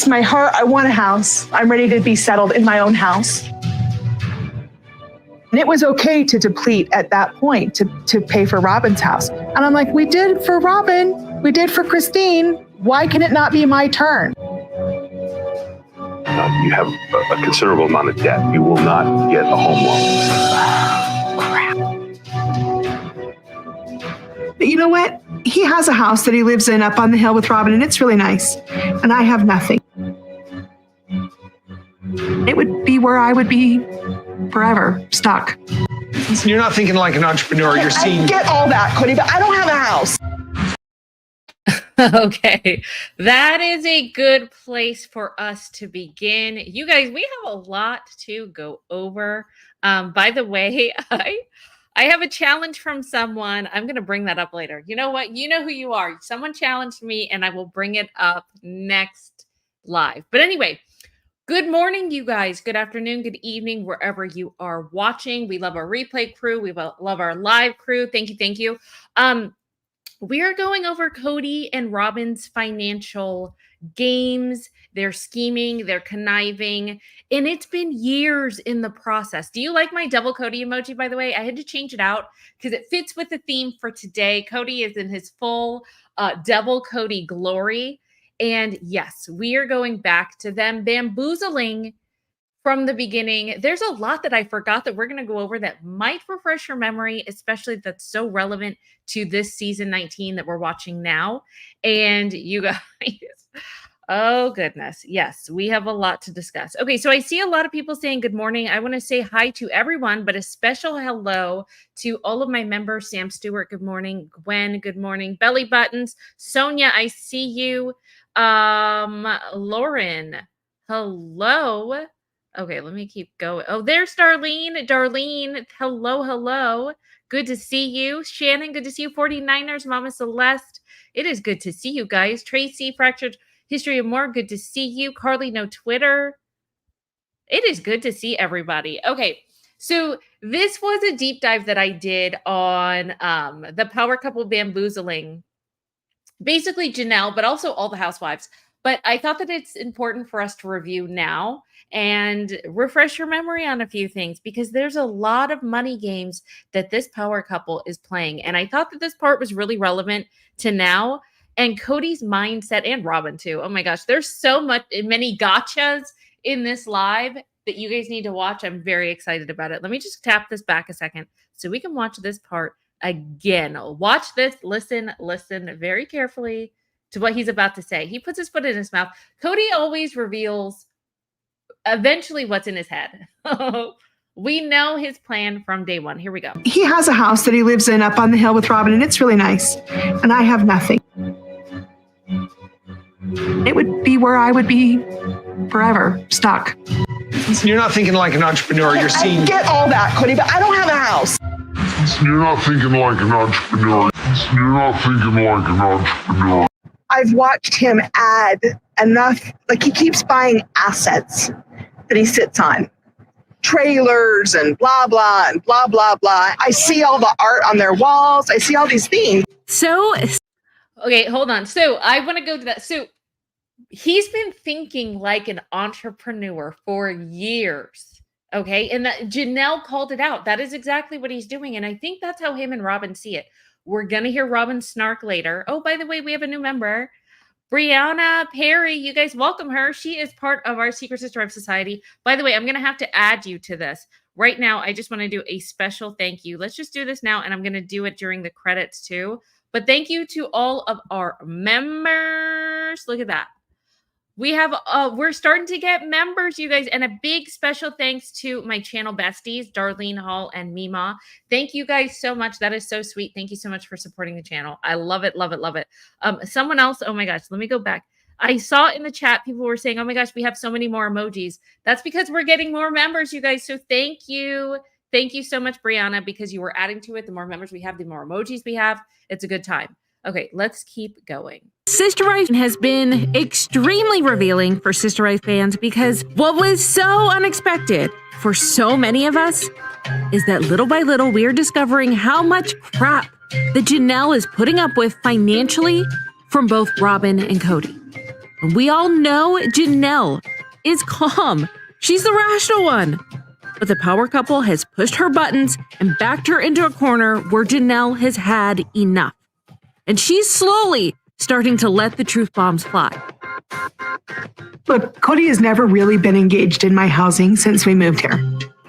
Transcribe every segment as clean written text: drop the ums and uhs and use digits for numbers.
my heart, I want a house. I'm ready to be settled in my own house. And it was okay to deplete at that point to pay for Robyn's house. And I'm like, we did for Robyn, we did for Christine. Why can it not be my turn? You have a considerable amount of debt. You will not get a home loan. Crap. But you know what? He has a house that he lives in up on the hill with Robyn, and it's really nice. And I have nothing. It would be where I would be forever, stuck. You're not thinking like an entrepreneur. You're seeing. I get all that, Cody, but I don't have a house. Okay, that is a good place for us to begin. You guys, we have a lot to go over. By the way, I have a challenge from someone. I'm going to bring that up later. You know what? You know who you are. Someone challenged me, and I will bring it up next live. But anyway, good morning, you guys. Good afternoon, good evening, wherever you are watching. We love our replay crew. We love our live crew. Thank you. Thank you. We are going over Cody and Robyn's financial games, their scheming, their conniving, and it's been years in the process. Do you like my double Cody emoji, by the way? I had to change it out because it fits with the theme for today. Cody is in his full double Cody glory. And yes, we are going back to them bamboozling from the beginning. There's a lot that I forgot that we're going to go over that might refresh your memory, especially that's so relevant to this season 19 that we're watching now. And you guys, oh goodness. Yes, we have a lot to discuss. Okay, so I see a lot of people saying good morning. I want to say hi to everyone, but a special hello to all of my members. Sam Stewart, good morning. Gwen, good morning. Belly Buttons. Sonia, I see you. Lauren, hello. Okay, let me keep going. Oh, there's Darlene. Darlene, hello, hello. Good to see you. Shannon, good to see you. 49ers, Mama Celeste. It is good to see you guys. Tracy, Fractured History of More, good to see you. Carly, no Twitter. It is good to see everybody. Okay, so this was a deep dive that I did on the power couple bamboozling. Basically Janelle, but also all the housewives. But I thought that it's important for us to review now and refresh your memory on a few things because there's a lot of money games that this power couple is playing. And I thought that this part was really relevant to now and Cody's mindset and Robyn too. Oh my gosh, there's so many gotchas in this live that you guys need to watch. I'm very excited about it. Let me just tap this back a second so we can watch this part again. Watch this, listen very carefully to what he's about to say. He puts his foot in his mouth. Cody always reveals eventually what's in his head. We know his plan from day one. Here we go. He has a house that he lives in up on the hill with Robyn, and it's really nice. And I have nothing. It would be where I would be forever, stuck. You're not thinking like an entrepreneur. You're seeing. I get all that, Cody, but I don't have a house. You're not thinking like an entrepreneur. You're not thinking like an entrepreneur. I've watched him add enough, like he keeps buying assets that he sits on. Trailers and blah, blah, and blah, blah, blah. I see all the art on their walls. I see all these things. So, okay, hold on. So I want to go to that. So he's been thinking like an entrepreneur for years. Okay. And that Janelle called it out. That is exactly what he's doing. And I think that's how him and Robyn see it. We're going to hear Robyn snark later. Oh, by the way, we have a new member. Brianna Perry, you guys welcome her. She is part of our Secret Sister Wife Society. By the way, I'm going to have to add you to this. Right now, I just want to do a special thank you. Let's just do this now, and I'm going to do it during the credits too. But thank you to all of our members. Look at that. We have, we're starting to get members, you guys, and a big special thanks to my channel besties, Darlene Hall and Mima. Thank you guys so much. That is so sweet. Thank you so much for supporting the channel. I love it, love it, love it. Someone else, oh my gosh, let me go back. I saw in the chat, people were saying, oh my gosh, we have so many more emojis. That's because we're getting more members, you guys. So thank you. Thank you so much, Brianna, because you were adding to it. The more members we have, the more emojis we have. It's a good time. Okay, let's keep going. Sister Wife has been extremely revealing for Sister Wife fans because what was so unexpected for so many of us is that little by little we are discovering how much crap that Janelle is putting up with financially from both Robyn and Cody. And we all know Janelle is calm. She's the rational one. But the power couple has pushed her buttons and backed her into a corner where Janelle has had enough. And she's slowly starting to let the truth bombs fly. Look, Cody has never really been engaged in my housing since we moved here.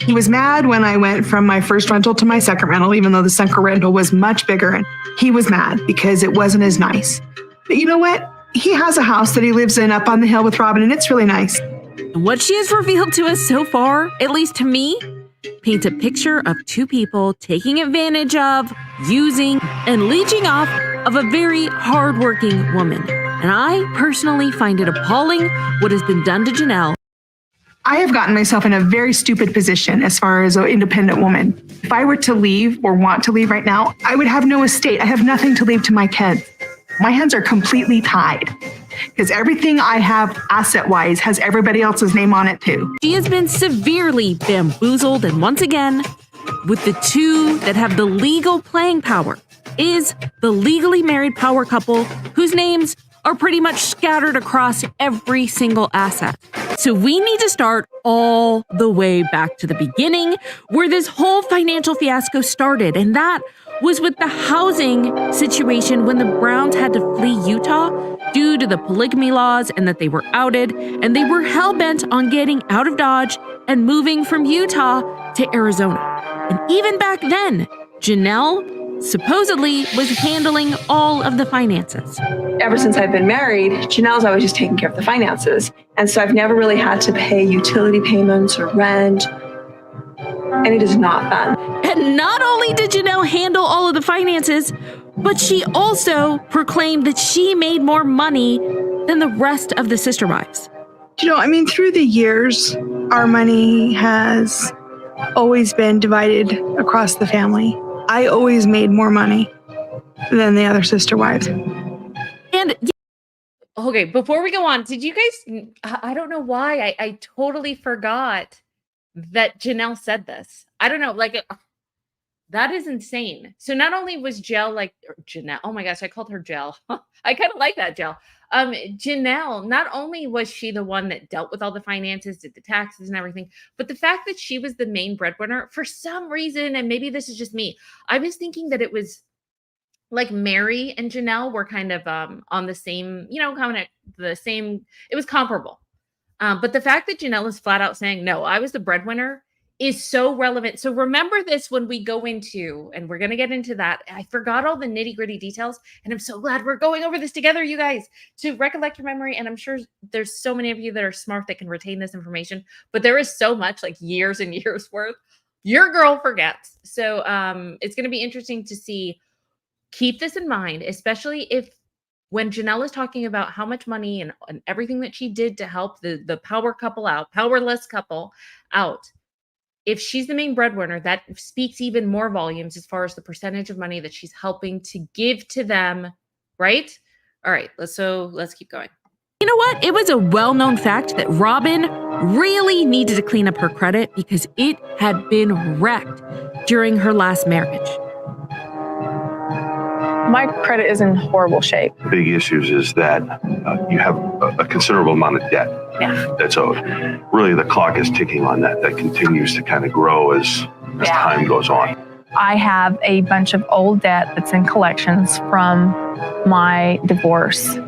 He was mad when I went from my first rental to my second rental, even though the second rental was much bigger. And he was mad because it wasn't as nice. But you know what? He has a house that he lives in up on the hill with Robyn, and it's really nice. And what she has revealed to us so far, at least to me, paints a picture of two people taking advantage of, using, and leeching off of a very hardworking woman. And I personally find it appalling what has been done to Janelle. I have gotten myself in a very stupid position as far as an independent woman. If I were to leave or want to leave right now, I would have no estate. I have nothing to leave to my kids. My hands are completely tied because everything I have asset-wise has everybody else's name on it too. She has been severely bamboozled, and once again, with the two that have the legal playing power, is the legally married power couple whose names are pretty much scattered across every single asset. So we need to start all the way back to the beginning where this whole financial fiasco started, and that was with the housing situation when the Browns had to flee Utah due to the polygamy laws and that they were outed, and they were hell-bent on getting out of Dodge and moving from Utah to Arizona. And even back then, Janelle supposedly was handling all of the finances. Ever since I've been married, Janelle's always just taking care of the finances. And so I've never really had to pay utility payments or rent. And it is not fun. And not only did Janelle handle all of the finances, but she also proclaimed that she made more money than the rest of the sister wives. You know, I mean, through the years, our money has always been divided across the family. I always made more money than the other sister wives. And okay, before we go on, did you guys, I don't know why, I totally forgot that Janelle said this. I don't know, like, that is insane. So not only was Janelle, oh my gosh, I called her Jell. I kind of like that, Jell. Janelle, not only was she the one that dealt with all the finances, did the taxes and everything, but the fact that she was the main breadwinner, for some reason, and maybe this is just me, I was thinking that it was like Mary and Janelle were kind of on the same, kind of the same, it was comparable. But the fact that Janelle is flat out saying, no, I was the breadwinner, is so relevant. So remember this when we go into, and we're going to get into that. I forgot all the nitty gritty details, and I'm so glad we're going over this together, you guys, to recollect your memory. And I'm sure there's so many of you that are smart that can retain this information, but there is so much, like years and years worth. Your girl forgets. So it's going to be interesting to see. Keep this in mind, especially if when Janelle is talking about how much money and everything that she did to help the powerless couple out. If she's the main breadwinner, that speaks even more volumes as far as the percentage of money that she's helping to give to them, right? All right, let's keep going. you know what? It was a well-known fact that Robyn really needed to clean up her credit because it had been wrecked during her last marriage. My credit is in horrible shape. The big issues is that you have a considerable amount of debt that's owed. Really, the clock is ticking on that. That continues to kind of grow as time goes on. I have a bunch of old debt that's in collections from my divorce.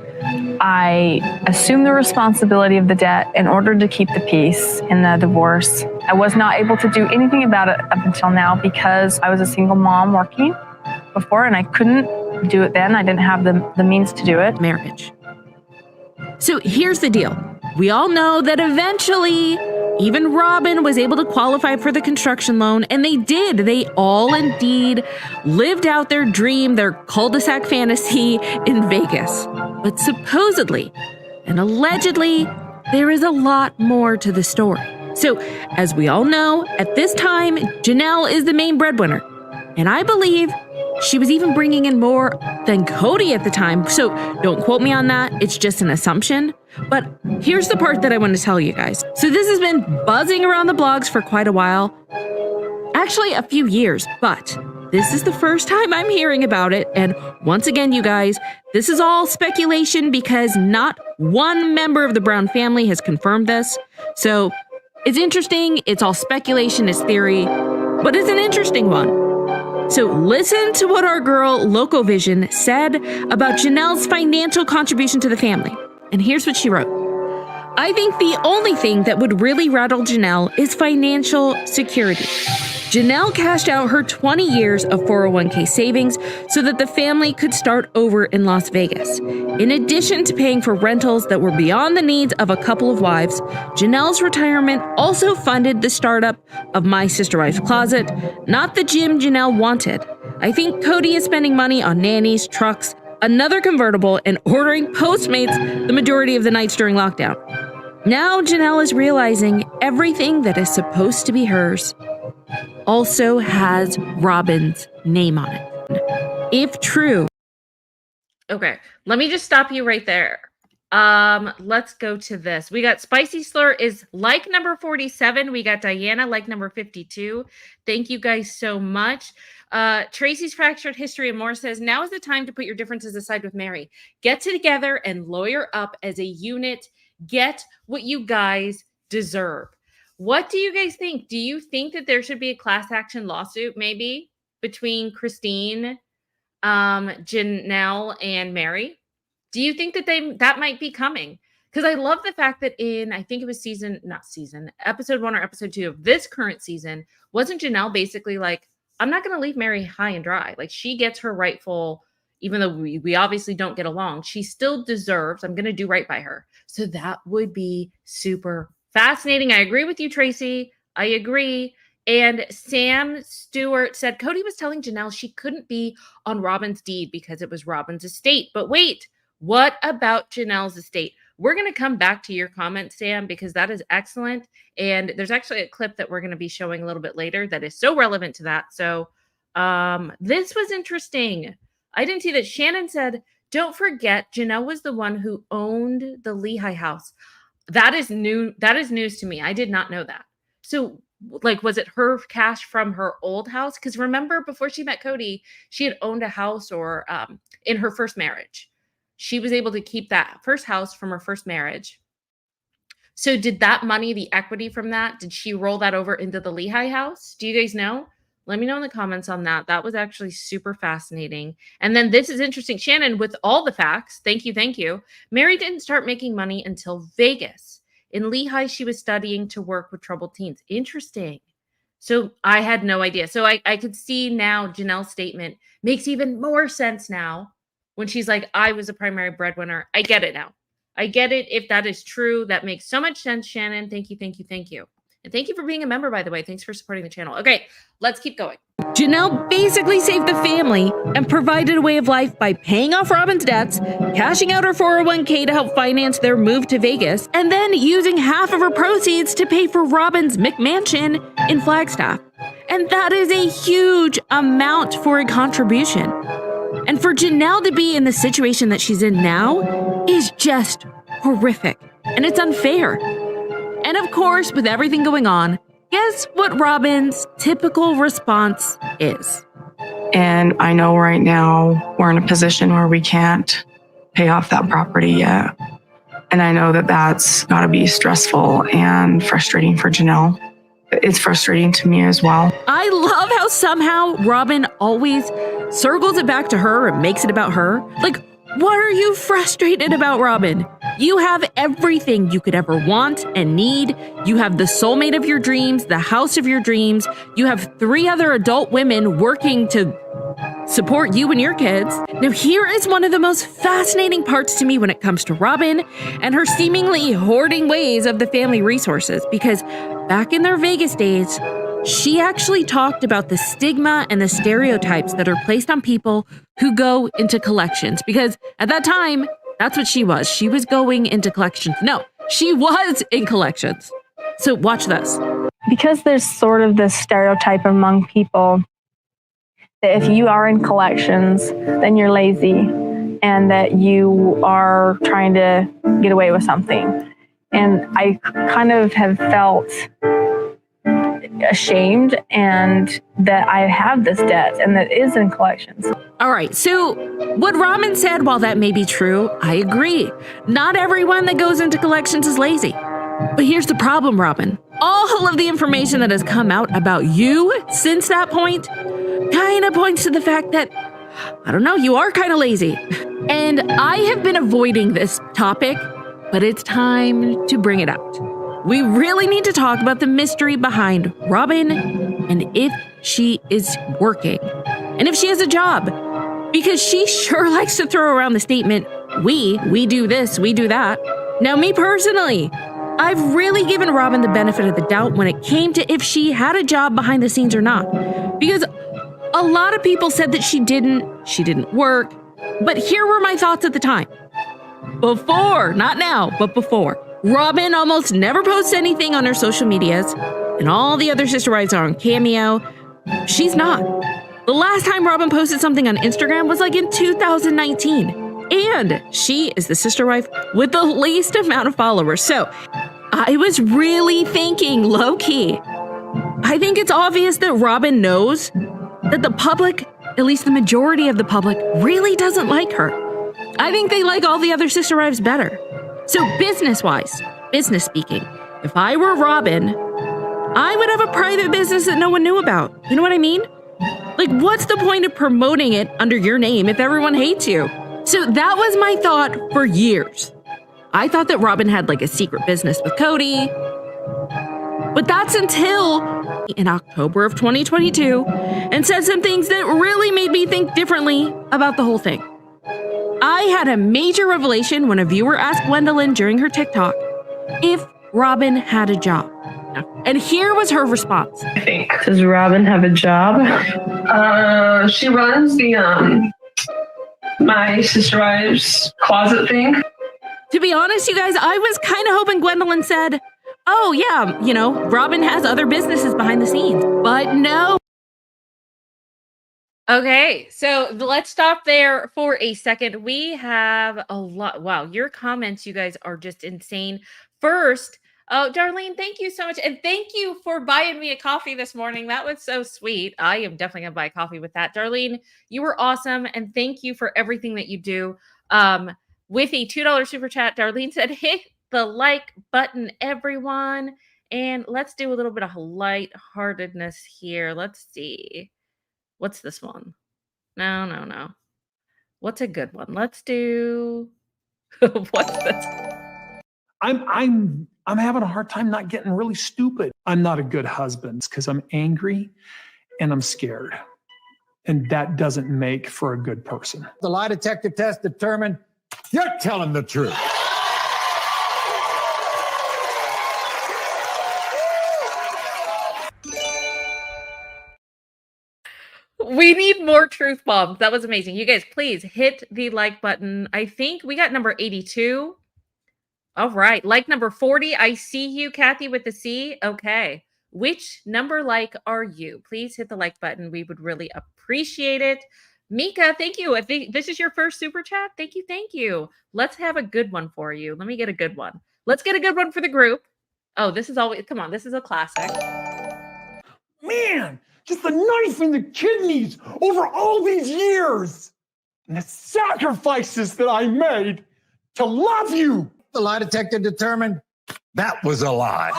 I assumed the responsibility of the debt in order to keep the peace in the divorce. I was not able to do anything about it up until now because I was a single mom working before and I couldn't do it then. I didn't have the means to do it. Marriage. So here's the deal. We all know that eventually even Robyn was able to qualify for the construction loan, and they did. They all indeed lived out their dream, their cul-de-sac fantasy in Vegas. But supposedly and allegedly, there is a lot more to the story. So as we all know, at this time, Janelle is the main breadwinner. And I believe she was even bringing in more than Cody at the time. So don't quote me on that. It's just an assumption. But here's the part that I want to tell you guys. So this has been buzzing around the blogs for quite a while. Actually, a few years. But This is the first time I'm hearing about it. And once again, you guys, this is all speculation because not one member of the Brown family has confirmed this. So it's interesting. It's all speculation, it's theory, but it's an interesting one. So listen to what our girl Locovision said about Janelle's financial contribution to the family. And here's what she wrote. I think the only thing that would really rattle Janelle is financial security. Janelle cashed out her 20 years of 401k savings so that the family could start over in Las Vegas. In addition to paying for rentals that were beyond the needs of a couple of wives, Janelle's retirement also funded the startup of My Sister Wife's Closet, not the gym Janelle wanted. I think Cody is spending money on nannies, trucks, another convertible, and ordering Postmates the majority of the nights during lockdown. Now Janelle is realizing everything that is supposed to be hers also has Robyn's name on it. If true. Okay, let me just stop you right there. Let's go to this. We got Spicy Slur is like number 47. We got Diana like number 52. Thank you guys so much. Tracy's Fractured History and More says, now is the time to put your differences aside with Mary. Get together and lawyer up as a unit. Get what you guys deserve. What do you guys think? Do you think that there should be a class action lawsuit maybe between Christine, Janelle, and Mary? Do you think that that might be coming? Because I love the fact that in, I think it was episode 1 or episode 2 of this current season, wasn't Janelle basically like, I'm not going to leave Mary high and dry. Like she gets her rightful, even though we obviously don't get along, she still deserves, I'm going to do right by her. So that would be super fascinating. I agree with you, Tracy. I agree. And Sam Stewart said, Cody was telling Janelle she couldn't be on Robyn's deed because it was Robyn's estate. But wait, what about Janelle's estate? We're going to come back to your comment, Sam, because that is excellent. And there's actually a clip that we're going to be showing a little bit later that is so relevant to that. So this was interesting. I didn't see that. Shannon said, don't forget, Janelle was the one who owned the Lehigh house. That is new. That is news to me. I did not know that. So like, was it her cash from her old house? Because remember, before she met Cody, she had owned a house or in her first marriage. She was able to keep that first house from her first marriage. So did that money, the equity from that, did she roll that over into the Lehigh house? Do you guys know? Let me know in the comments on that. That was actually super fascinating. And then this is interesting. Shannon, with all the facts, thank you. Mary didn't start making money until Vegas. In Lehigh, she was studying to work with troubled teens. Interesting. So I had no idea. So I could see now Janelle's statement makes even more sense now when she's like, I was a primary breadwinner. I get it now. I get it. If that is true, that makes so much sense, Shannon. Thank you. And thank you for being a member, by the way. Thanks for supporting the channel. Okay, let's keep going. Janelle basically saved the family and provided a way of life by paying off Robyn's debts, cashing out her 401k to help finance their move to Vegas, and then using half of her proceeds to pay for Robyn's McMansion in Flagstaff. And that is a huge amount for a contribution. And for Janelle to be in the situation that she's in now is just horrific. And it's unfair. And of course, with everything going on, guess what Robyn's typical response is? And I know right now we're in a position where we can't pay off that property yet. And I know that that's got to be stressful and frustrating for Janelle. It's frustrating to me as well. I love how somehow Robyn always circles it back to her and makes it about her. Like, what are you frustrated about, Robyn? You have everything you could ever want and need. You have the soulmate of your dreams, the house of your dreams. You have 3 other adult women working to support you and your kids. Now, here is one of the most fascinating parts to me when it comes to Robyn and her seemingly hoarding ways of the family resources, because back in their Vegas days, she actually talked about the stigma and the stereotypes that are placed on people who go into collections, because at that time, that's what she was. She was going into collections. No, she was in collections. So watch this. Because there's sort of this stereotype among people that if you are in collections, then you're lazy and that you are trying to get away with something. And I kind of have felt ashamed and that I have this debt and that is in collections. All right, so what Robyn said, while that may be true, I agree. Not everyone that goes into collections is lazy. But here's the problem, Robyn. All of the information that has come out about you since that point kind of points to the fact that, I don't know, you are kind of lazy. And I have been avoiding this topic, but it's time to bring it out. We really need to talk about the mystery behind Robyn and if she is working and if she has a job, because she sure likes to throw around the statement, we do this, we do that. Now, me personally, I've really given Robyn the benefit of the doubt when it came to if she had a job behind the scenes or not, because a lot of people said that she didn't work, but here were my thoughts at the time. Before, not now, but before. Robyn almost never posts anything on her social medias, and all the other sister wives are on Cameo. She's not. The last time Robyn posted something on Instagram was like in 2019. And she is the sister wife with the least amount of followers. So I was really thinking low-key. I think it's obvious that Robyn knows that the public, at least the majority of the public, really doesn't like her. I think they like all the other sister wives better. So business-wise, business speaking, if I were Robyn, I would have a private business that no one knew about. You know what I mean? Like, what's the point of promoting it under your name if everyone hates you? So that was my thought for years. I thought that Robyn had like a secret business with Cody. But that's until in October of 2022 and said some things that really made me think differently about the whole thing. I had a major revelation when a viewer asked Gwendolyn during her TikTok if Robyn had a job. And here was her response. Does Robyn have a job? She runs the my sister wives closet thing. To be honest, you guys, I was kind of hoping Gwendolyn said, oh yeah, you know, Robyn has other businesses behind the scenes. But no. Okay, so let's stop there for a second. We have a lot. Wow, your comments, you guys, are just insane. First, oh, Darlene, thank you so much. And thank you for buying me a coffee this morning. That was so sweet. I am definitely going to buy a coffee with that. Darlene, you were awesome. And thank you for everything that you do. With a $2 super chat, Darlene said, hit the like button, everyone. And let's do a little bit of lightheartedness here. Let's see. What's this one? No. What's a good one? Let's do. What's this? I'm having a hard time not getting really stupid. I'm not a good husband because I'm angry and I'm scared. And that doesn't make for a good person. The lie detector test determined you're telling the truth. We need more truth bombs. That was amazing. You guys, please hit the like button. I think we got number 82. All right. Like number 40. I see you, Kathy, with the C. Okay. Which number like are you? Please hit the like button. We would really appreciate it. Mika, thank you. I think this is your first super chat. Thank you. Thank you. Let's have a good one for you. Let me get a good one. Let's get a good one for the group. Oh, this is always, come on. This is a classic. Man, just the knife in the kidneys over all these years. And the sacrifices that I made to love you. The lie detector determined that was a lie.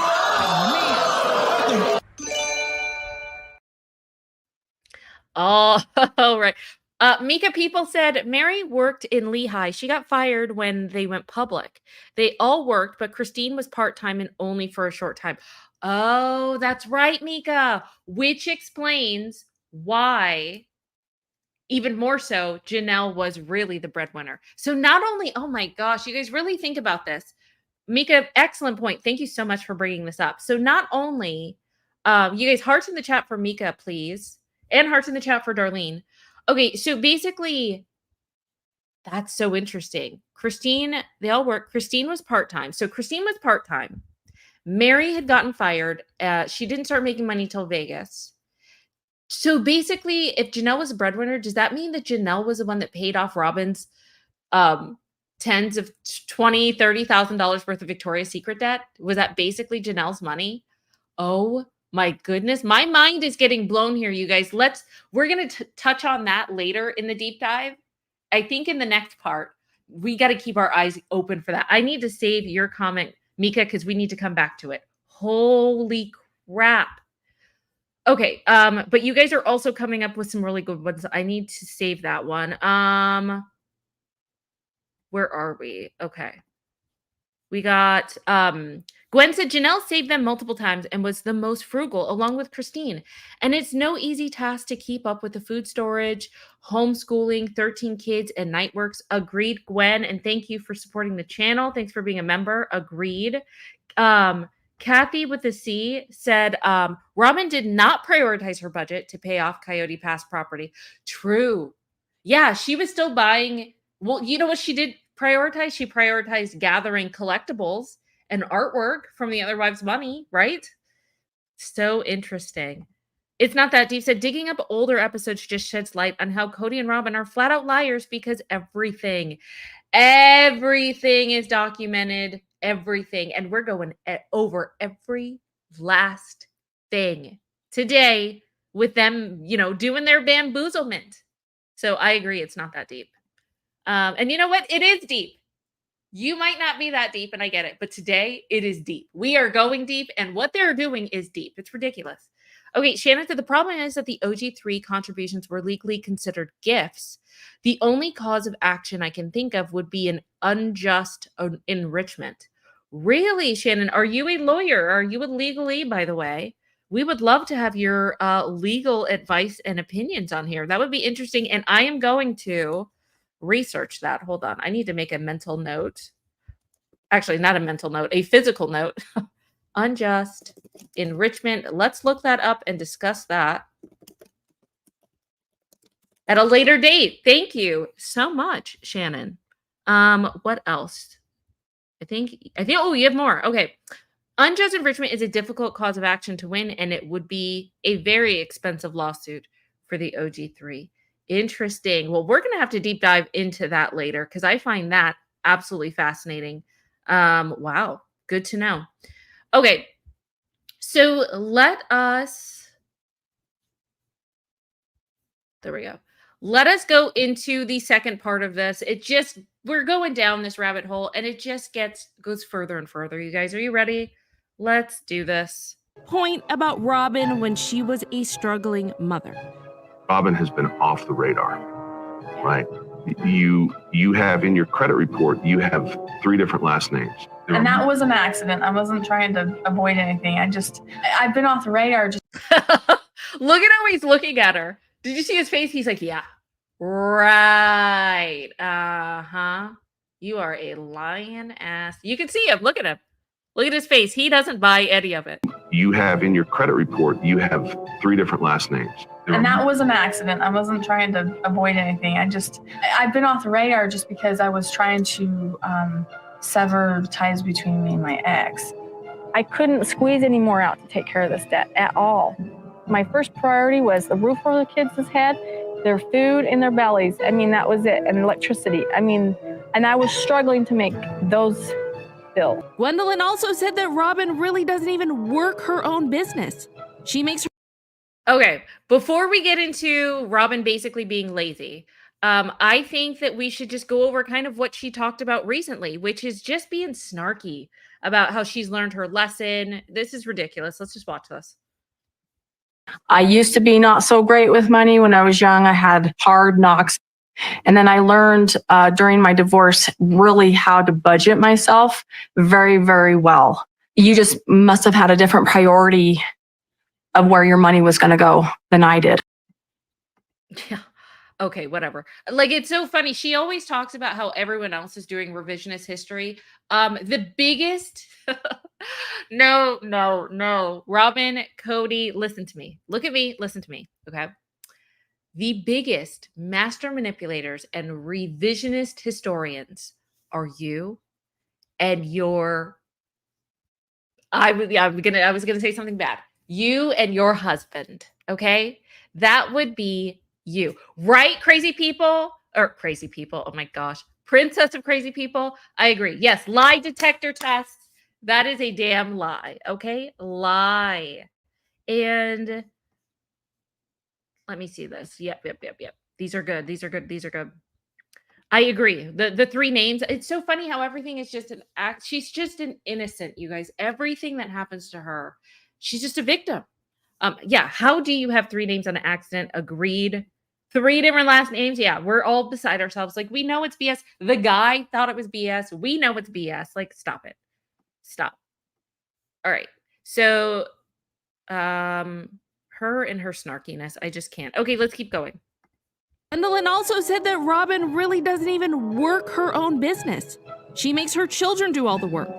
Oh, all right. Mika People said Mary worked in Lehigh. She got fired when they went public. They all worked, but Christine was part-time and only for a short time. Oh, that's right, Mika. Which explains why, even more so, Janelle was really the breadwinner. So not only, oh my gosh, you guys really think about this. Mika, excellent point. Thank you so much for bringing this up. So not only, you guys, hearts in the chat for Mika, please. And hearts in the chat for Darlene. Okay, so basically, that's so interesting. Christine, they all work. Christine was part-time. So Christine was part-time. Mary had gotten fired. She didn't start making money till Vegas. So basically, if Janelle was a breadwinner, does that mean that Janelle was the one that paid off Robyn's tens of $20,000, $30,000 worth of Victoria's Secret debt? Was that basically Janelle's money? Oh My goodness, my mind is getting blown here, you guys. We're going to touch on that later in the deep dive. I think in the next part, we got to keep our eyes open for that. I need to save your comment, Mika, because we need to come back to it. Holy crap. Okay, but you guys are also coming up with some really good ones. I need to save that one. Where are we? Okay. We got Gwen said Janelle saved them multiple times and was the most frugal, along with Christine. And it's no easy task to keep up with the food storage, homeschooling, 13 kids, and night works. Agreed, Gwen. And thank you for supporting the channel. Thanks for being a member. Agreed. Kathy with a C said Robyn did not prioritize her budget to pay off Coyote Pass property. True. Yeah, she was still buying. Well, you know what she did prioritize? She prioritized gathering collectibles and artwork from the other wives' money, right? So interesting. It's not that deep. Said digging up older episodes just sheds light on how Cody and Robyn are flat out liars because everything is documented. Everything. And we're going over every last thing today with them, doing their bamboozlement. So I agree. It's not that deep. And you know what? It is deep. You might not be that deep, and I get it. But today, it is deep. We are going deep, and what they're doing is deep. It's ridiculous. Okay, Shannon said the problem is that the OG3 contributions were legally considered gifts. The only cause of action I can think of would be an unjust enrichment. Really, Shannon? Are you a lawyer? Are you a legalese, by the way? We would love to have your legal advice and opinions on here. That would be interesting, and I am going to research that. Hold on. I need to make a mental note. Actually, not a mental note, a physical note. Unjust enrichment. Let's look that up and discuss that at a later date. Thank you so much, Shannon. What else? I think, oh, you have more. Okay. Unjust enrichment is a difficult cause of action to win, and it would be a very expensive lawsuit for the OG3. Interesting. Well, we're going to have to deep dive into that later because I find that absolutely fascinating. Wow. Good to know. Okay. So there we go. Let us go into the second part of this. We're going down this rabbit hole and it just goes further and further. You guys, are you ready? Let's do this. Point about Robyn when she was a struggling mother. Robyn has been off the radar, right? You have in your credit report, you have 3 different last names. And that was an accident. I wasn't trying to avoid anything. I've been off the radar. Look at how he's looking at her. Did you see his face? He's like, yeah, right. Uh-huh. You are a lying ass. You can see him. Look at him. Look at his face. He doesn't buy any of it. You have in your credit report, you have 3 different last names. And that was an accident. I wasn't trying to avoid anything. I've been off the radar just because I was trying to sever the ties between me and my ex. I couldn't squeeze any more out to take care of this debt at all. My first priority was the roof over the kids' head, their food in their bellies. I mean, that was it. And electricity. I mean, and I was struggling to make those bills. Gwendolyn also said that Robyn really doesn't even work her own business. She makes her. Okay, before we get into Robyn basically being lazy, I think that we should just go over kind of what she talked about recently, which is just being snarky about how she's learned her lesson. This is ridiculous. Let's just watch this. I used to be not so great with money when I was young. I had hard knocks. And then I learned during my divorce really how to budget myself very, very well. You just must have had a different priority of where your money was going to go than I did. Yeah. Okay, whatever. Like, it's so funny. She always talks about how everyone else is doing revisionist history. The biggest, no. Robyn, Cody, listen to me. Look at me. Listen to me. Okay. The biggest master manipulators and revisionist historians are you and your, I was gonna say something bad. You and your husband. Okay. That would be you, right? Crazy people. Oh my gosh. Princess of crazy people. I agree. Yes. Lie detector tests. That is a damn lie. Okay. Lie. And let me see this. Yep. These are good. These are good. I agree. The three names. It's so funny how everything is just an act. She's just an innocent, you guys. Everything that happens to her, she's just a victim. Yeah. How do you have three names on an accident? Agreed. 3 different last names. Yeah, we're all beside ourselves. Like, we know it's BS. The guy thought it was BS. We know it's BS. Like, stop it. Stop. All right. So, her and her snarkiness. I just can't. Okay, let's keep going. Gwendolyn also said that Robyn really doesn't even work her own business. She makes her children do all the work.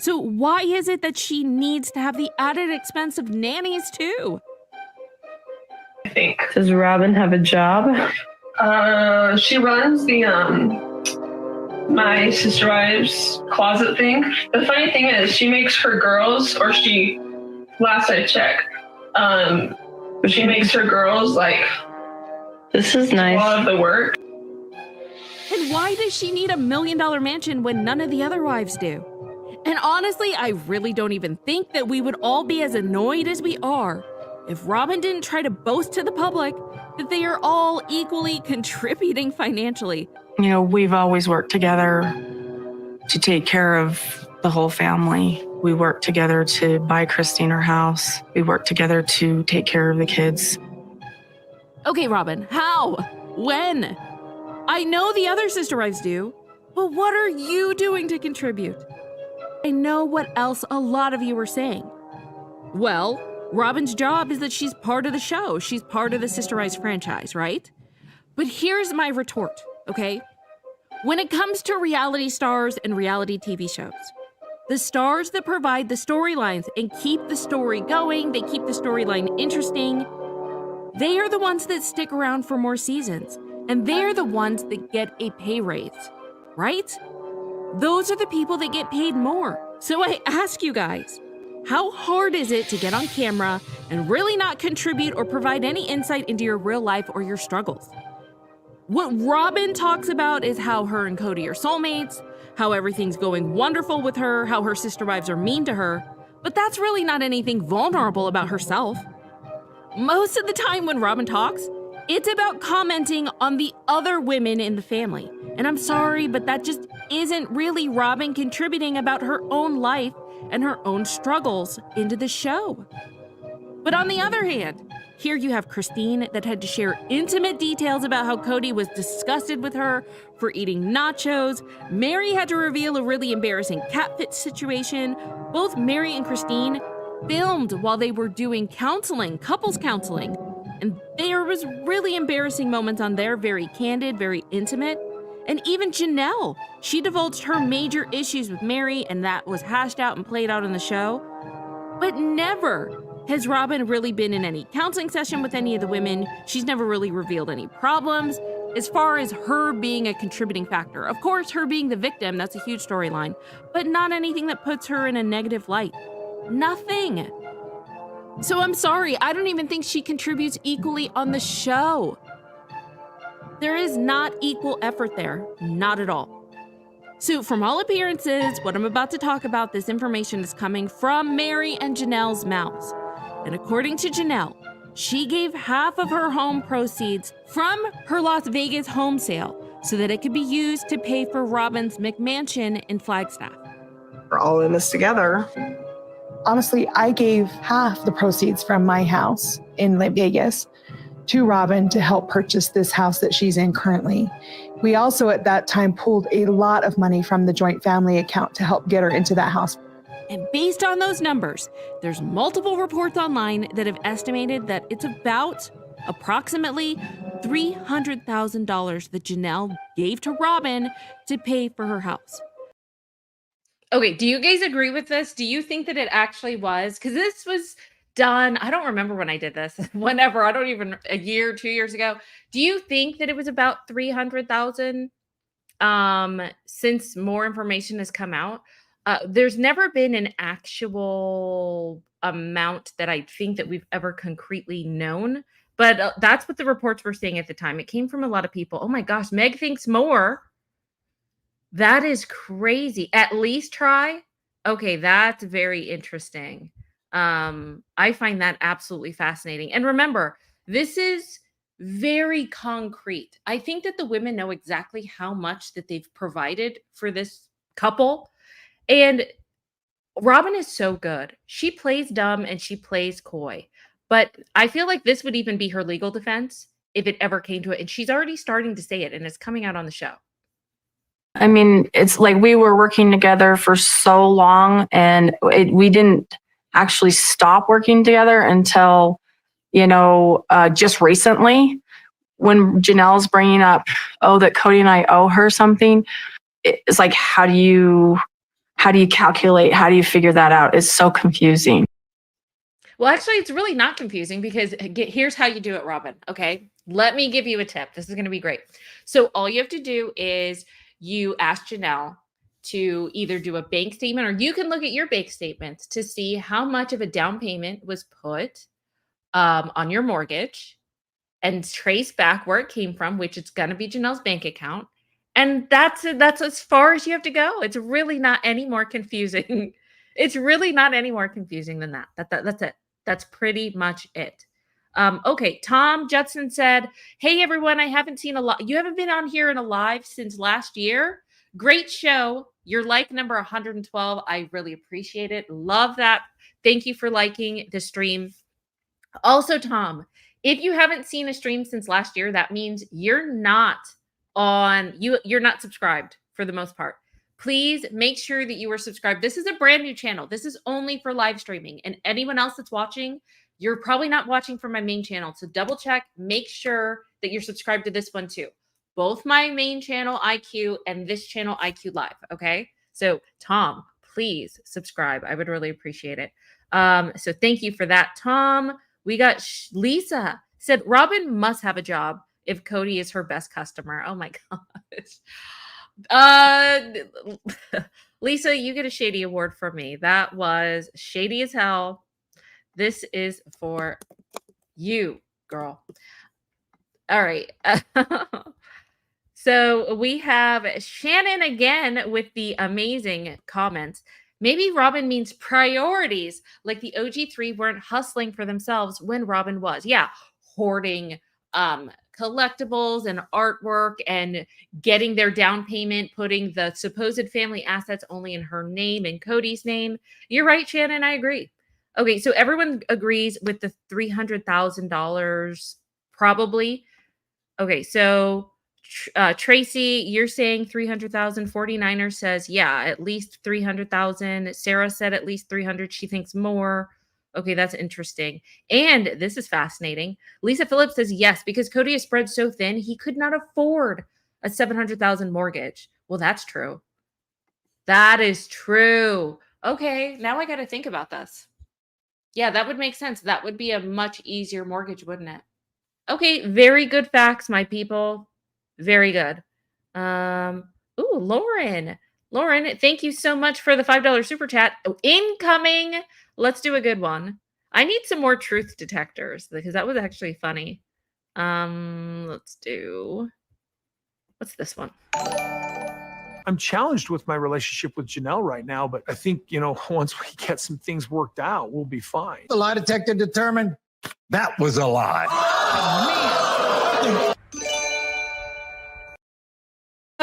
So why is it that she needs to have the added expense of nannies too? I think. Does Robyn have a job? She runs the my sister wives closet thing. The funny thing is she makes her girls, or she, last I checked, she makes her girls like, this is nice. A lot of the work. And why does she need $1 million mansion when none of the other wives do? And honestly, I really don't even think that we would all be as annoyed as we are if Robyn didn't try to boast to the public that they are all equally contributing financially. You know, we've always worked together to take care of the whole family. We worked together to buy Christine her house. We worked together to take care of the kids. Okay, Robyn, how? When? I know the other sister wives do, but what are you doing to contribute? I know what else a lot of you are saying. Well, Robyn's job is that she's part of the show. She's part of the Sister Wives franchise, right? But here's my retort, okay? When it comes to reality stars and reality TV shows, the stars that provide the storylines and keep the story going, they keep the storyline interesting, they are the ones that stick around for more seasons, and they're the ones that get a pay raise, right? Those are the people that get paid more. So I ask you guys, how hard is it to get on camera and really not contribute or provide any insight into your real life or your struggles? What Robyn talks about is how her and Cody are soulmates, how everything's going wonderful with her, how her sister wives are mean to her, but that's really not anything vulnerable about herself. Most of the time when Robyn talks, it's about commenting on the other women in the family. And I'm sorry, but that just isn't really Robyn contributing about her own life and her own struggles into the show. But on the other hand, here you have Christine that had to share intimate details about how Cody was disgusted with her for eating nachos. Mary had to reveal a really embarrassing catfish situation. Both Mary and Christine filmed while they were doing counseling, couples counseling. And there was really embarrassing moments on there, very candid, very intimate. And even Janelle, she divulged her major issues with Mary, and that was hashed out and played out in the show. But never has Robyn really been in any counseling session with any of the women. She's never really revealed any problems. As far as her being a contributing factor, of course, her being the victim, that's a huge storyline, but not anything that puts her in a negative light. Nothing. So I'm sorry, I don't even think she contributes equally on the show. There is not equal effort there, not at all. So from all appearances, what I'm about to talk about, this information is coming from Mary and Janelle's mouths. And according to Janelle, she gave half of her home proceeds from her Las Vegas home sale so that it could be used to pay for Robyn's McMansion in Flagstaff. We're all in this together. Honestly, I gave half the proceeds from my house in Vegas to Robyn to help purchase this house that she's in currently. We also at that time pulled a lot of money from the joint family account to help get her into that house. And based on those numbers, there's multiple reports online that have estimated that it's about approximately $300,000 that Janelle gave to Robyn to pay for her house. Okay, do you guys agree with this? Do you think that it actually was? Because this was done, I don't remember when I did this, whenever, I don't even, a year, 2 years ago. Do you think that it was about 300,000 since more information has come out? There's never been an actual amount that I think that we've ever concretely known, but that's what the reports were saying at the time. It came from a lot of people. Oh my gosh, Meg thinks more. That is crazy. At least try. Okay, that's very interesting. I find that absolutely fascinating. And remember, this is very concrete. I think that the women know exactly how much that they've provided for this couple. And Robyn is so good. She plays dumb and she plays coy. But I feel like this would even be her legal defense if it ever came to it. And she's already starting to say it, and it's coming out on the show. I mean, it's like we were working together for so long, and we didn't actually stop working together until, just recently when Janelle's bringing up, that Cody and I owe her something. It's like, how do you calculate? How do you figure that out? It's so confusing. Well, actually, it's really not confusing because here's how you do it, Robyn. Okay. Let me give you a tip. This is going to be great. So all you have to do is you ask Janelle to either do a bank statement, or you can look at your bank statements to see how much of a down payment was put on your mortgage and trace back where it came from, which is going to be Janelle's bank account. And that's as far as you have to go. It's really not any more confusing. It's really not any more confusing than that. That's it. That's pretty much it. Okay, Tom Judson said, "Hey everyone, I haven't seen a lot. You haven't been on here in a live since last year. Great show. You're like number 112. I really appreciate it. Love that. Thank you for liking the stream." Also, Tom, if you haven't seen a stream since last year, that means you're not subscribed for the most part. Please make sure that you are subscribed. This is a brand new channel. This is only for live streaming. And anyone else that's watching, you're probably not watching from my main channel. So double check, make sure that you're subscribed to this one too. Both my main channel, IQ, and this channel, IQ Live. Okay. So Tom, please subscribe. I would really appreciate it. So thank you for that, Tom. We got Lisa said, "Robyn must have a job if Cody is her best customer." Oh my gosh. Lisa, you get a shady award from me. That was shady as hell. This is for you, girl. All right. So we have Shannon again with the amazing comments. "Maybe Robyn means priorities, like the OG3 weren't hustling for themselves when Robyn was." Yeah, hoarding collectibles and artwork and getting their down payment, putting the supposed family assets only in her name and Cody's name. You're right, Shannon. I agree. Okay, so everyone agrees with the $300,000 probably. Okay, so Tracy, you're saying 300,000. 49er says, yeah, at least 300,000. Sarah said at least 300. She thinks more. Okay, that's interesting. And this is fascinating. Lisa Phillips says, yes, because Cody is spread so thin, he could not afford a 700,000 mortgage. Well, that's true. That is true. Okay, now I got to think about this. Yeah, that would make sense. That would be a much easier mortgage, wouldn't it? Okay, very good facts, my people. Very good. Ooh, Lauren. Lauren, thank you so much for the $5 super chat. Oh, incoming. Let's do a good one. I need some more truth detectors because that was actually funny. Let's do. What's this one? I'm challenged with my relationship with Janelle right now, but I think, once we get some things worked out, we'll be fine. The lie detector determined that was a lie.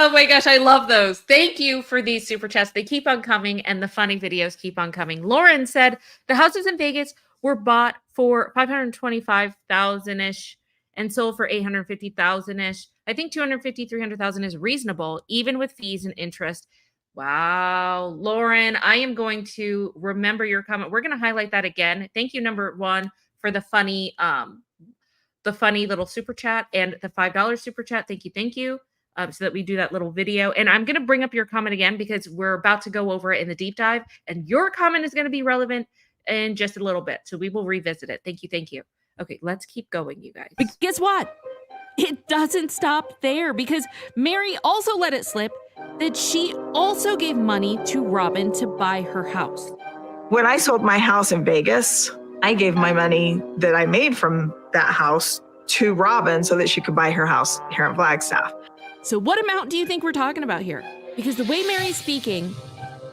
Oh my gosh, I love those. Thank you for these super chats. They keep on coming and the funny videos keep on coming. Lauren said the houses in Vegas were bought for $525,000-ish and sold for $850,000-ish. I think $250,000, $300,000 is reasonable, even with fees and interest. Wow, Lauren, I am going to remember your comment. We're going to highlight that again. Thank you, number one, for the funny little super chat and the $5 super chat. Thank you. So that we do that little video. And I'm going to bring up your comment again because we're about to go over it in the deep dive. And your comment is going to be relevant in just a little bit. So we will revisit it. Thank you. Okay, let's keep going, you guys. But guess what? It doesn't stop there because Mary also let it slip that she also gave money to Robyn to buy her house. When I sold my house in Vegas, I gave my money that I made from that house to Robyn so that she could buy her house here in Flagstaff. So what amount do you think we're talking about here? Because the way Mary's speaking,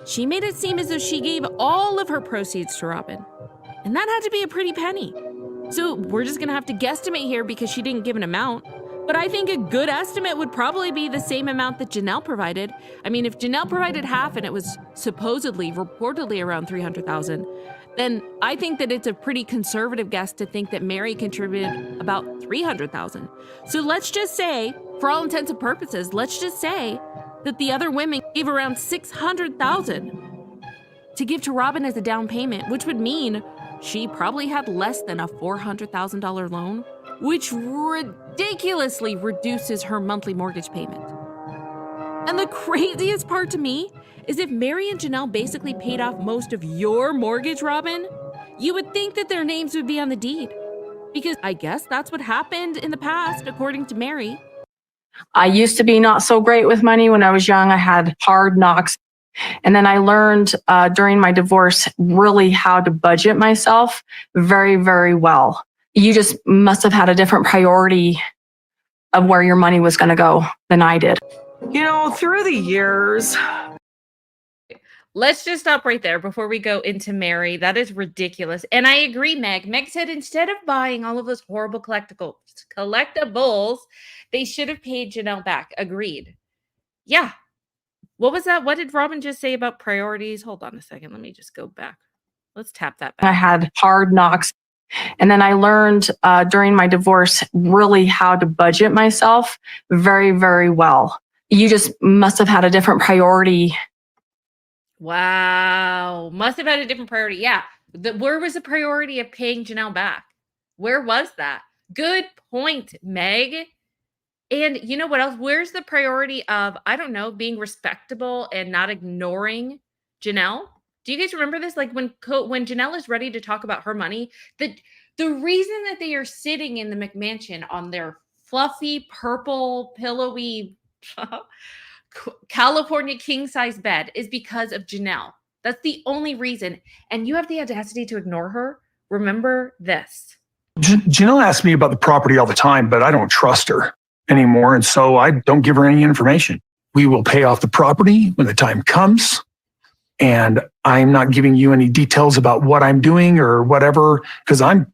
she made it seem as though she gave all of her proceeds to Robyn. And that had to be a pretty penny. So we're just gonna have to guesstimate here because she didn't give an amount. But I think a good estimate would probably be the same amount that Janelle provided. I mean, if Janelle provided half and it was reportedly around $300,000, then I think that it's a pretty conservative guess to think that Mary contributed about $300,000. So let's just say, for all intents and purposes, let's just say that the other women gave around $600,000 to give to Robyn as a down payment, which would mean she probably had less than a $400,000 loan, which ridiculously reduces her monthly mortgage payment. And the craziest part to me is if Mary and Janelle basically paid off most of your mortgage, Robyn, you would think that their names would be on the deed. Because I guess that's what happened in the past, according to Mary. I used to be not so great with money when I was young. I had hard knocks. And then I learned during my divorce really how to budget myself very, very well. You just must have had a different priority of where your money was going to go than I did. You know, through the years. Let's just stop right there before we go into Mary. That is ridiculous. And I agree, Meg. Meg said instead of buying all of those horrible collectibles, they should have paid Janelle back. Agreed. Yeah. What was that? What did Robyn just say about priorities? Hold on a second. Let me just go back. Let's tap that back. I had hard knocks. And then I learned during my divorce really how to budget myself very, very well. You just must have had a different priority. Wow. Must have had a different priority. Yeah. Where was the priority of paying Janelle back? Where was that? Good point, Meg. And you know what else? Where's the priority of, I don't know, being respectable and not ignoring Janelle? Do you guys remember this? Like when Janelle is ready to talk about her money, the reason that they are sitting in the McMansion on their fluffy, purple, pillowy California king-size bed is because of Janelle. That's the only reason. And you have the audacity to ignore her. Remember this. Janelle asks me about the property all the time, but I don't trust her anymore. And so I don't give her any information. We will pay off the property when the time comes. And I'm not giving you any details about what I'm doing or whatever, because I'm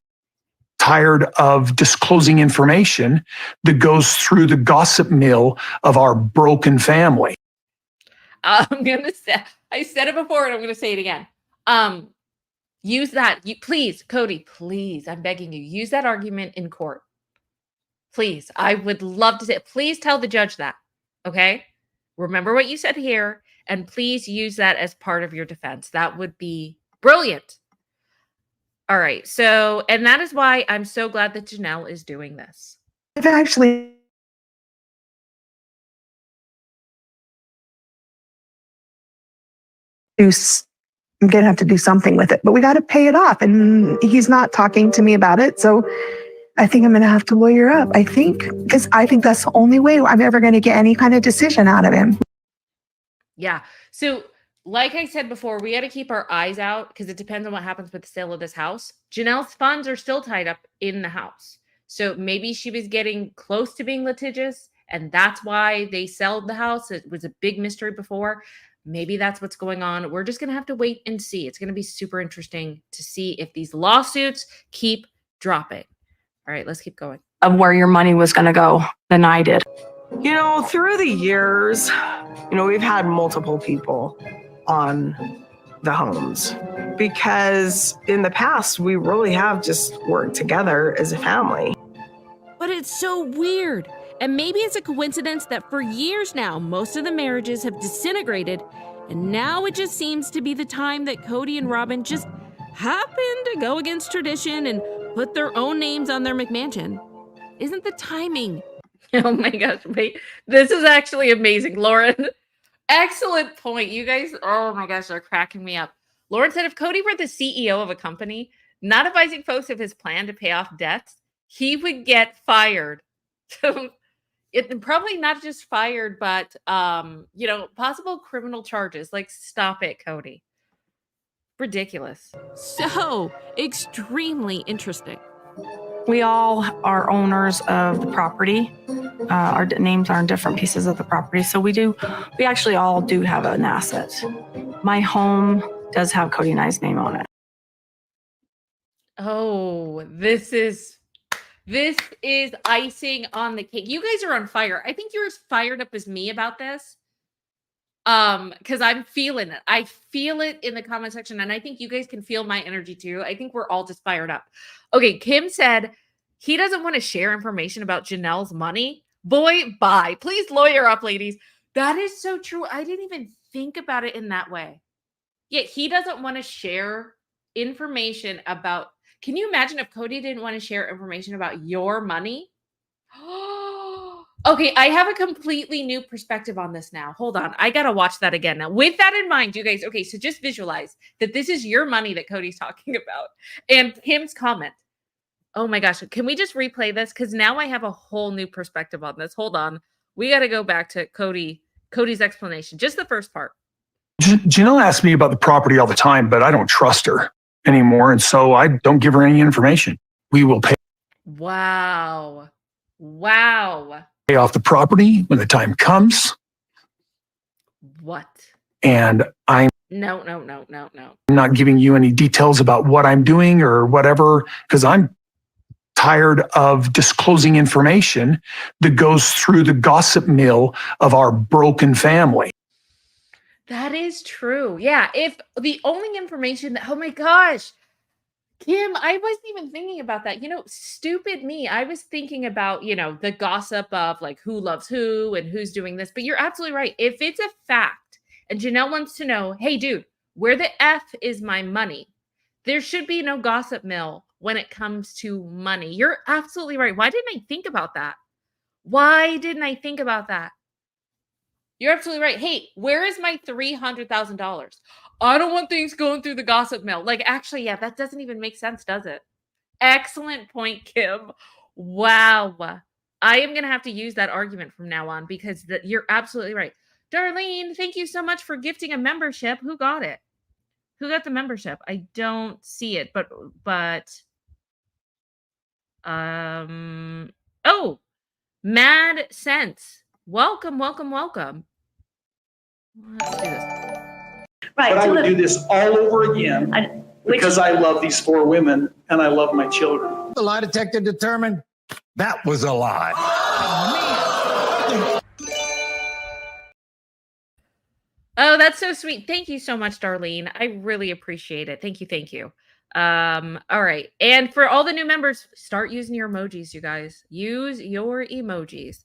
tired of disclosing information that goes through the gossip mill of our broken family. I'm going to say, I said it before and I'm going to say it again. Use that. Please, Cody, please, I'm begging you, use that argument in court. Please, I would love to say, please tell the judge that, okay? Remember what you said here, and please use that as part of your defense. That would be brilliant. All right, so, and that is why I'm so glad that Janelle is doing this. I've actually I'm going to have to do something with it, but we got to pay it off. And he's not talking to me about it. So I think I'm going to have to lawyer up. I think, because I think that's the only way I'm ever going to get any kind of decision out of him. Yeah. So like I said before, we got to keep our eyes out because it depends on what happens with the sale of this house. Janelle's funds are still tied up in the house. So maybe she was getting close to being litigious and that's why they sold the house. It was a big mystery before. Maybe that's what's going on. We're just going to have to wait and see. It's going to be super interesting to see if these lawsuits keep dropping. All right, let's keep going. Of where your money was going to go than I did. You know, through the years, you know, we've had multiple people on the homes because in the past, we really have just worked together as a family. But it's so weird. And maybe it's a coincidence that for years now, most of the marriages have disintegrated. And now it just seems to be the time that Cody and Robyn just happen to go against tradition and put their own names on their McMansion. Isn't the timing? Oh my gosh, wait. This is actually amazing, Lauren. Excellent point. You guys, oh my gosh, are cracking me up. Lauren said if Cody were the CEO of a company, not advising folks of his plan to pay off debts, he would get fired. So it probably not just fired, but you know, possible criminal charges. Like, stop it, Cody. Ridiculous. So extremely interesting. We all are owners of the property. Our names are on different pieces of the property. So we actually all do have an asset. My home does have Cody and I's name on it. Oh, this is icing on the cake. You guys are on fire. I think you're as fired up as me about this. Because I'm feeling it. I feel it in the comment section, and I think you guys can feel my energy too. I think we're all just fired up. Okay, Kim said he doesn't want to share information about Janelle's money. Boy, bye. Please lawyer up, ladies. That is so true. I didn't even think about it in that way. Yet he doesn't want to share information about. Can you imagine if Cody didn't want to share information about your money? Okay, I have a completely new perspective on this now. Hold on. I got to watch that again now. With that in mind, you guys, okay, so just visualize that this is your money that Cody's talking about. And Kim's comment. Oh my gosh, can we just replay this? Because now I have a whole new perspective on this. Hold on. We got to go back to Cody's explanation. Just the first part. Janelle asks me about the property all the time, but I don't trust her anymore. And so I don't give her any information. We will pay Wow. off the property when the time comes. What? And I'm No. not giving you any details about what I'm doing or whatever, because I'm tired of disclosing information that goes through the gossip mill of our broken family. That is true. Yeah. If the only information that, oh my gosh, Kim, I wasn't even thinking about that. Stupid me. I was thinking about, the gossip of like who loves who and who's doing this. But you're absolutely right. If it's a fact and Janelle wants to know, hey, dude, where the F is my money? There should be no gossip mill when it comes to money. You're absolutely right. Why didn't I think about that? You're absolutely right. Hey, where is my $300,000? I don't want things going through the gossip mill. Like, actually, yeah, that doesn't even make sense, does it? Excellent point, Kim. Wow. I am going to have to use that argument from now on because you're absolutely right. Darlene, thank you so much for gifting a membership. Who got it? Who got the membership? I don't see it, but oh, Mad Sense. Welcome. Let's do this. Right. But I would do this all over again because I love these 4 women and I love my children. The lie detector determined that was a lie. Oh, that's so sweet. Thank you so much, Darlene. I really appreciate it. Thank you. All right. And for all the new members, start using your emojis, you guys. Use your emojis.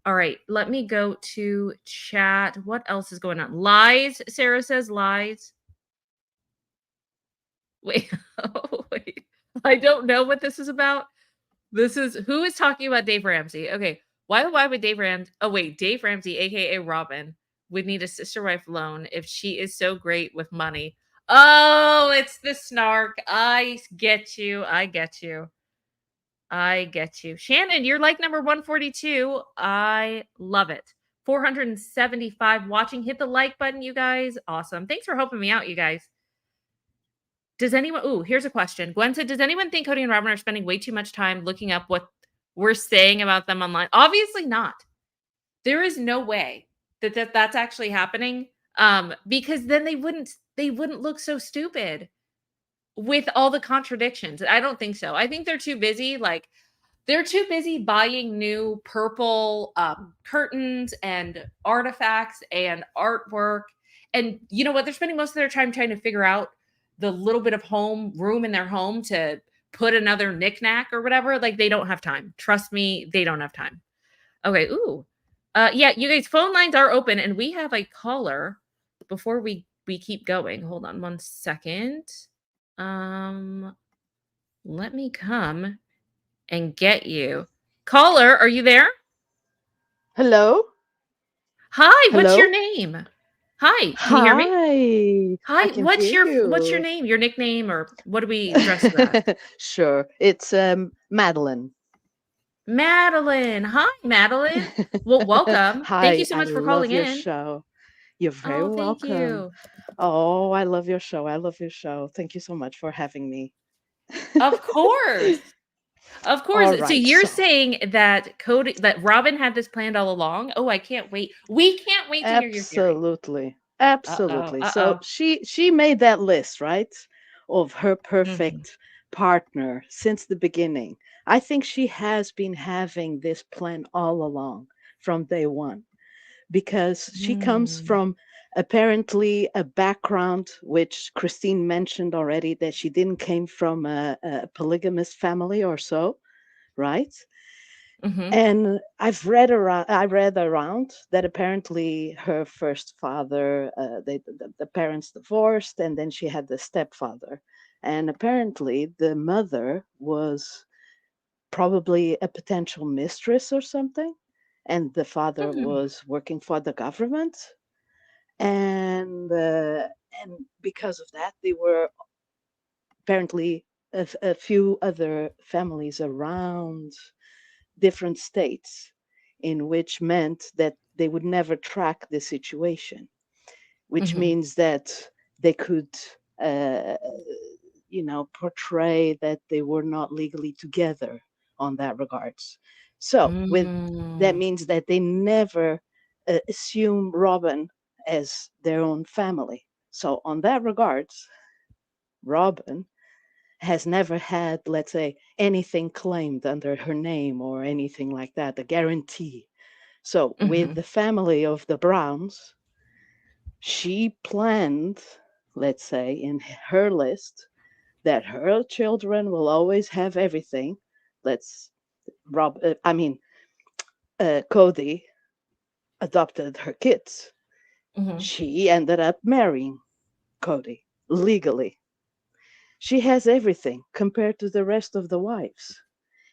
All right. Let me go to chat. What else is going on? Lies. Sarah says lies. Wait. Wait. I don't know what this is about. Who is talking about Dave Ramsey? Okay. Why would Dave Ramsey? Oh, wait. Dave Ramsey, aka Robyn, would need a sister wife loan if she is so great with money. Oh, it's the snark. I get you. Shannon, you're like number 142. I love it. 475 watching. Hit the like button, you guys. Awesome. Thanks for helping me out, you guys. Does anyone, here's a question. Gwen said, does anyone think Cody and Robyn are spending way too much time looking up what we're saying about them online? Obviously not. There is no way that's actually happening. Because then they wouldn't look so stupid with all the contradictions. I don't think so. I think they're too busy. Like they're too busy buying new purple curtains and artifacts and artwork. And you know what? They're spending most of their time trying to figure out the little bit of room in their home to put another knickknack or whatever. Like they don't have time. Trust me, they don't have time. Okay. Ooh. Yeah, you guys, phone lines are open and we have a caller before we keep going. Hold on 1 second. Let me come and get you. Caller, are you there? Hello? Hi, Hello? what's your name? Hi, can you hear me? Hi, what's your you. name? Your nickname or what do we address you as? Sure. It's Madeline. Madeline. Hi, Madeline. Well, welcome. Thank you Hi, so I much for love calling your in. show. You're very Oh, thank welcome. you. Oh, I love your show. Thank you so much for having me. Of course. Of course. All So right, you're so- saying that Robyn had this planned all along? Oh, I can't wait. We can't wait to hear your theory. Absolutely. So Uh-oh. she made that list, right? Of her perfect partner since the beginning. I think she has been having this plan all along from day one, because she comes from apparently a background which Christine mentioned already, that she didn't came from a polygamous family or so, right? And I read around that apparently her first father, the parents divorced, and then she had the stepfather, and apparently the mother was probably a potential mistress or something, and the father was working for the government, and because of that, they were apparently a few other families around different states, in which meant that they would never track the situation, which means that they could portray that they were not legally together on that regards. So with that means that they never assume Robyn as their own family. So on that regards, Robyn has never had, let's say, anything claimed under her name or anything like that, a guarantee. So with the family of the Browns, she planned, let's say, in her list, that her children will always have everything. Cody adopted her kids. She ended up marrying Cody legally. She has everything compared to the rest of the wives.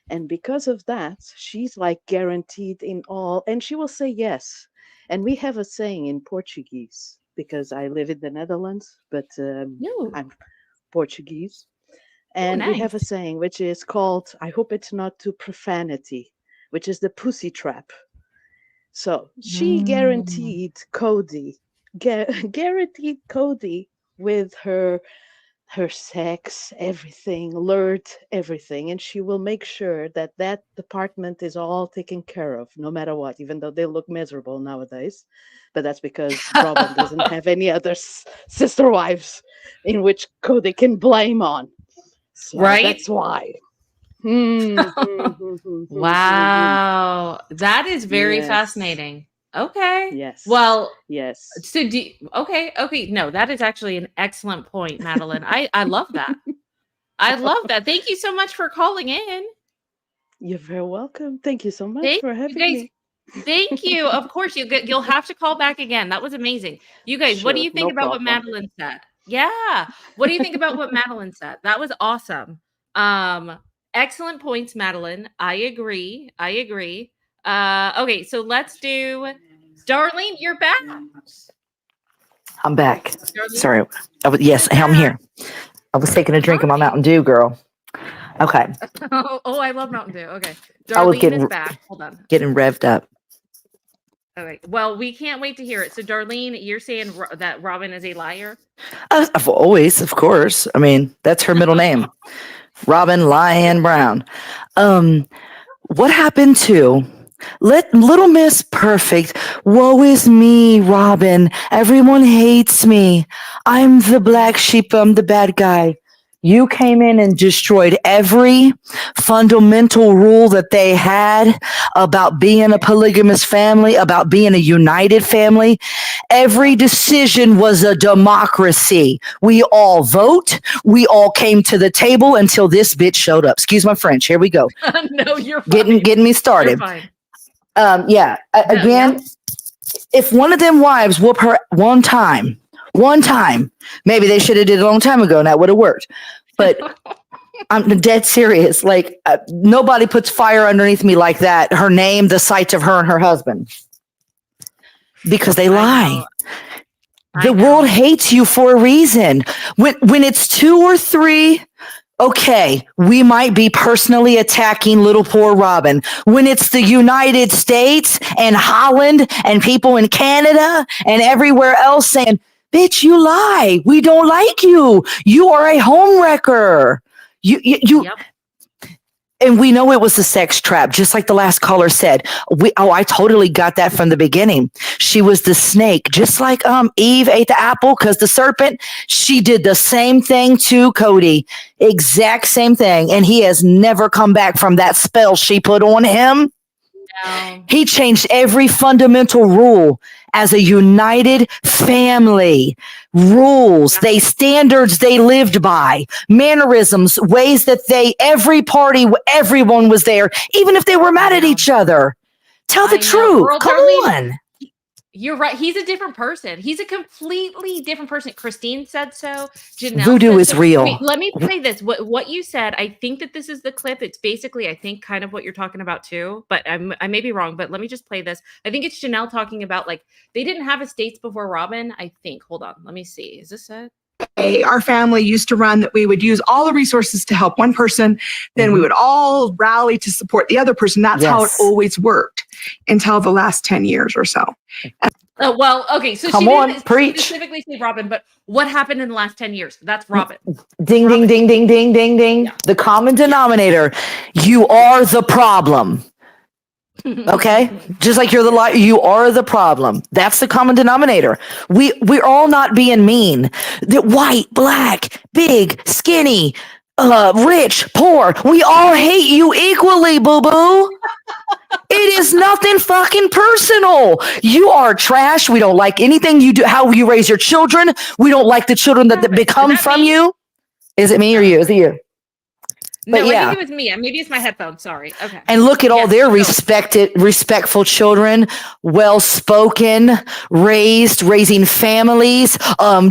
And because of that, she's like guaranteed in all, and she will say yes. And we have a saying in Portuguese, because I live in the Netherlands, but I'm Portuguese. And we have a saying which is called, I hope it's not too profanity, which is the pussy trap. So she guaranteed Cody with her sex, everything, lured everything, and she will make sure that that department is all taken care of, no matter what, even though they look miserable nowadays. But that's because Robyn doesn't have any other sister wives in which Cody can blame on. So right? That's why. Wow. That is very Yes. fascinating. Okay. Yes. Well, yes. So okay. No, that is actually an excellent point, Madeline. I love that. I love that. Thank you so much for calling in. You're very welcome. Thank you so much for having me. Thank you. Of course, you'll have to call back again. That was amazing. You guys, what do Sure, you think no about problem. what Madeline said? Yeah. What do you think about what Madeline said? That was awesome. Excellent points, Madeline. I agree. Okay, so let's do Darlene, you're back. I'm back. Darlene? Sorry. Yes, I'm here. I was taking a drink of my Mountain Dew, girl. Okay. Oh, I love Mountain Dew. Okay. I was Darlene is back. Hold on. getting revved up. Okay. Well, we can't wait to hear it. So, Darlene, you're saying that Robyn is a liar? I've always, of course. I mean, that's her middle name. Robyn Lyon Brown. What happened to let Little Miss Perfect? Woe is me, Robyn. Everyone hates me. I'm the black sheep. I'm the bad guy. You came in and destroyed every fundamental rule that they had about being a polygamous family, about being a united family. Every decision was a democracy. We all vote. We all came to the table until this bitch showed up. Excuse my French. Here we go. No, you're fine. Getting me started. You're fine. Again, if one of them wives whoop her one time, maybe they should have did it a long time ago and that would have worked. But I'm dead serious. Like nobody puts fire underneath me like that. Her name, the sight of her and her husband, because they lie. The world hates you for a reason. When it's 2 or 3, okay, we might be personally attacking little poor Robyn. When it's the United States and Holland and people in Canada and everywhere else saying, bitch, you lie. We don't like you. You are a home wrecker. You. And we know it was a sex trap, just like the last caller said. I totally got that from the beginning. She was the snake, just like Eve ate the apple because the serpent, she did the same thing to Cody. Exact same thing. And he has never come back from that spell she put on him. No. He changed every fundamental rule as a united family. Rules, standards they lived by, mannerisms, ways that everyone was there, even if they were mad at each other. Tell the truth. Girl, Come on. You're right. He's a different person. He's a completely different person. Christine said so. Janelle Voodoo is so. real. Wait, let me play this. What you said, I think that this is the clip. It's basically, I think, kind of what you're talking about too. But I may be wrong. But let me just play this. I think it's Janelle talking about like they didn't have estates before Robyn. I think. Hold on. Let me see. Is this it? Our family used to run that we would use all the resources to help one person, then we would all rally to support the other person. That's how it always worked until the last 10 years or so. Oh, well, okay. So Come she on, didn't preach. specifically say Robyn, but what happened in the last 10 years? That's Robyn. Ding, ding, ding, ding, ding, ding, ding. Yeah. The common denominator. You are the problem. Okay, just like you're the you are the problem. That's the common denominator. We're all not being mean. The white, black, big, skinny, rich, poor. We all hate you equally, boo boo. It is nothing fucking personal. You are trash. We don't like anything you do. How you raise your children. We don't like the children that become from you. Is it me or you? Is it you? No, I think it was me. Maybe it's my headphones. Sorry. Okay. And look at all their respectful children, well-spoken, raising families,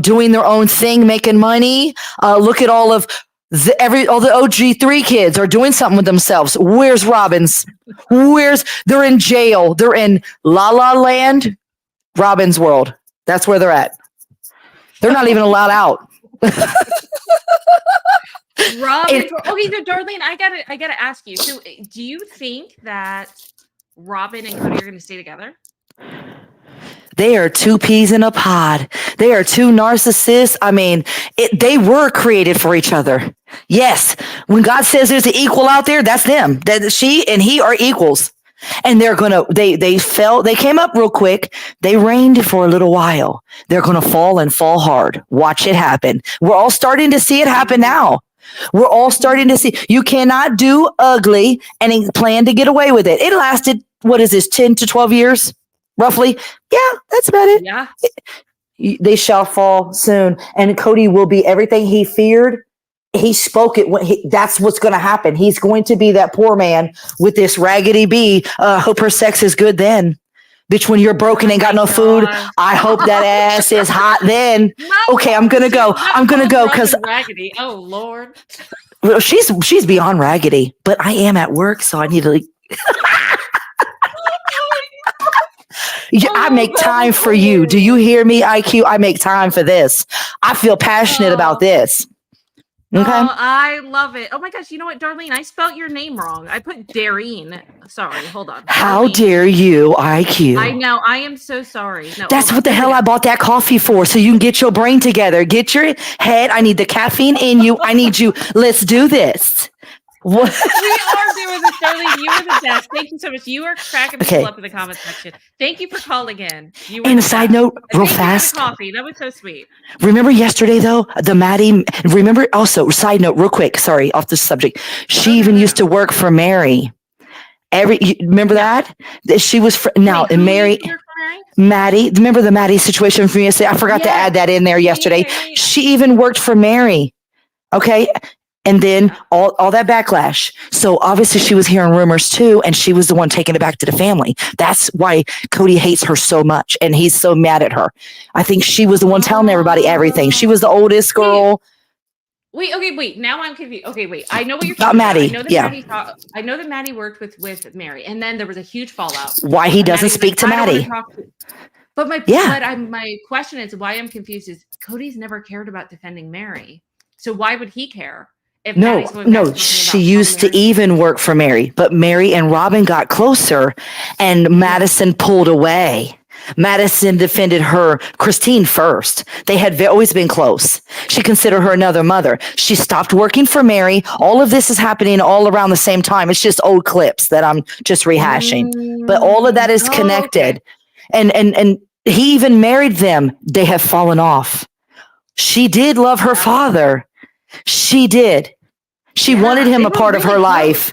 doing their own thing, making money. Look at all of the OG3 kids are doing something with themselves. Where's Robyn's? They're in jail. They're in La La Land, Robyn's world. That's where they're at. They're not even allowed out. Robyn, okay, so Darlene, I gotta ask you. So, do you think that Robyn and Kody are going to stay together? They are two peas in a pod. They are two narcissists. I mean, they were created for each other. Yes, when God says there's an equal out there, that's them. That she and he are equals, and they're gonna. They came up real quick. They reigned for a little while. They're gonna fall and fall hard. Watch it happen. We're all starting to see it happen now. We're all starting to see you cannot do ugly and plan to get away with it. It lasted, 10 to 12 years, roughly. Yeah, that's about it. Yeah. They shall fall soon. And Kody will be everything he feared. He spoke it. That's what's going to happen. He's going to be that poor man with this raggedy bee. Hope her sex is good then. Bitch, when you're broken and got no food, I hope that ass is hot then. Okay, I'm gonna go. Because raggedy. Oh Lord. Well, she's beyond raggedy, but I am at work, so I need to. I make time for you. Do you hear me, IQ? I make time for this. I feel passionate about this. Okay. Oh, I love it. Oh my gosh, you know what, Darlene? I spelt your name wrong. I put Darine. Sorry, hold on. How dare you, IQ? I know. I am so sorry. No, that's what the hell I bought that coffee for, so you can get your brain together. Get your head. I need the caffeine in you. I need you. Let's do this. What? We are doing this, Darlene. You were the best. Thank you so much. You are cracking people up in the comment section. Thank you for calling in. And a side note, real fast. Coffee. That was so sweet. Remember yesterday, though, the Maddie. Remember also, side note, real quick. Sorry, off the subject. She even used to work for Mary. Remember that? She was and Mary. Maddie, remember the Maddie situation from yesterday? I forgot to add that in there yesterday. Yeah. She even worked for Mary. Okay. And then all that backlash. So obviously she was hearing rumors too, and she was the one taking it back to the family. That's why Kody hates her so much, and he's so mad at her. I think she was the one telling everybody everything. She was the oldest girl. Wait. Now I'm confused. Okay, wait. I know what you're talking about. Maddie. I know that Maddie worked with Mary, and then there was a huge fallout. Why he doesn't speak to Maddie? But my question is why I'm confused is Cody's never cared about defending Mary. So why would he care? No, she used to even work for Mary, but Mary and Robyn got closer and Madison pulled away. Madison defended her, Christine, first. They had always been close. She considered her another mother. She stopped working for Mary. All of this is happening all around the same time. It's just old clips that I'm just rehashing. But all of that is connected. And he even married them. They have fallen off. She did love her father. She did. She wanted him a part of her life.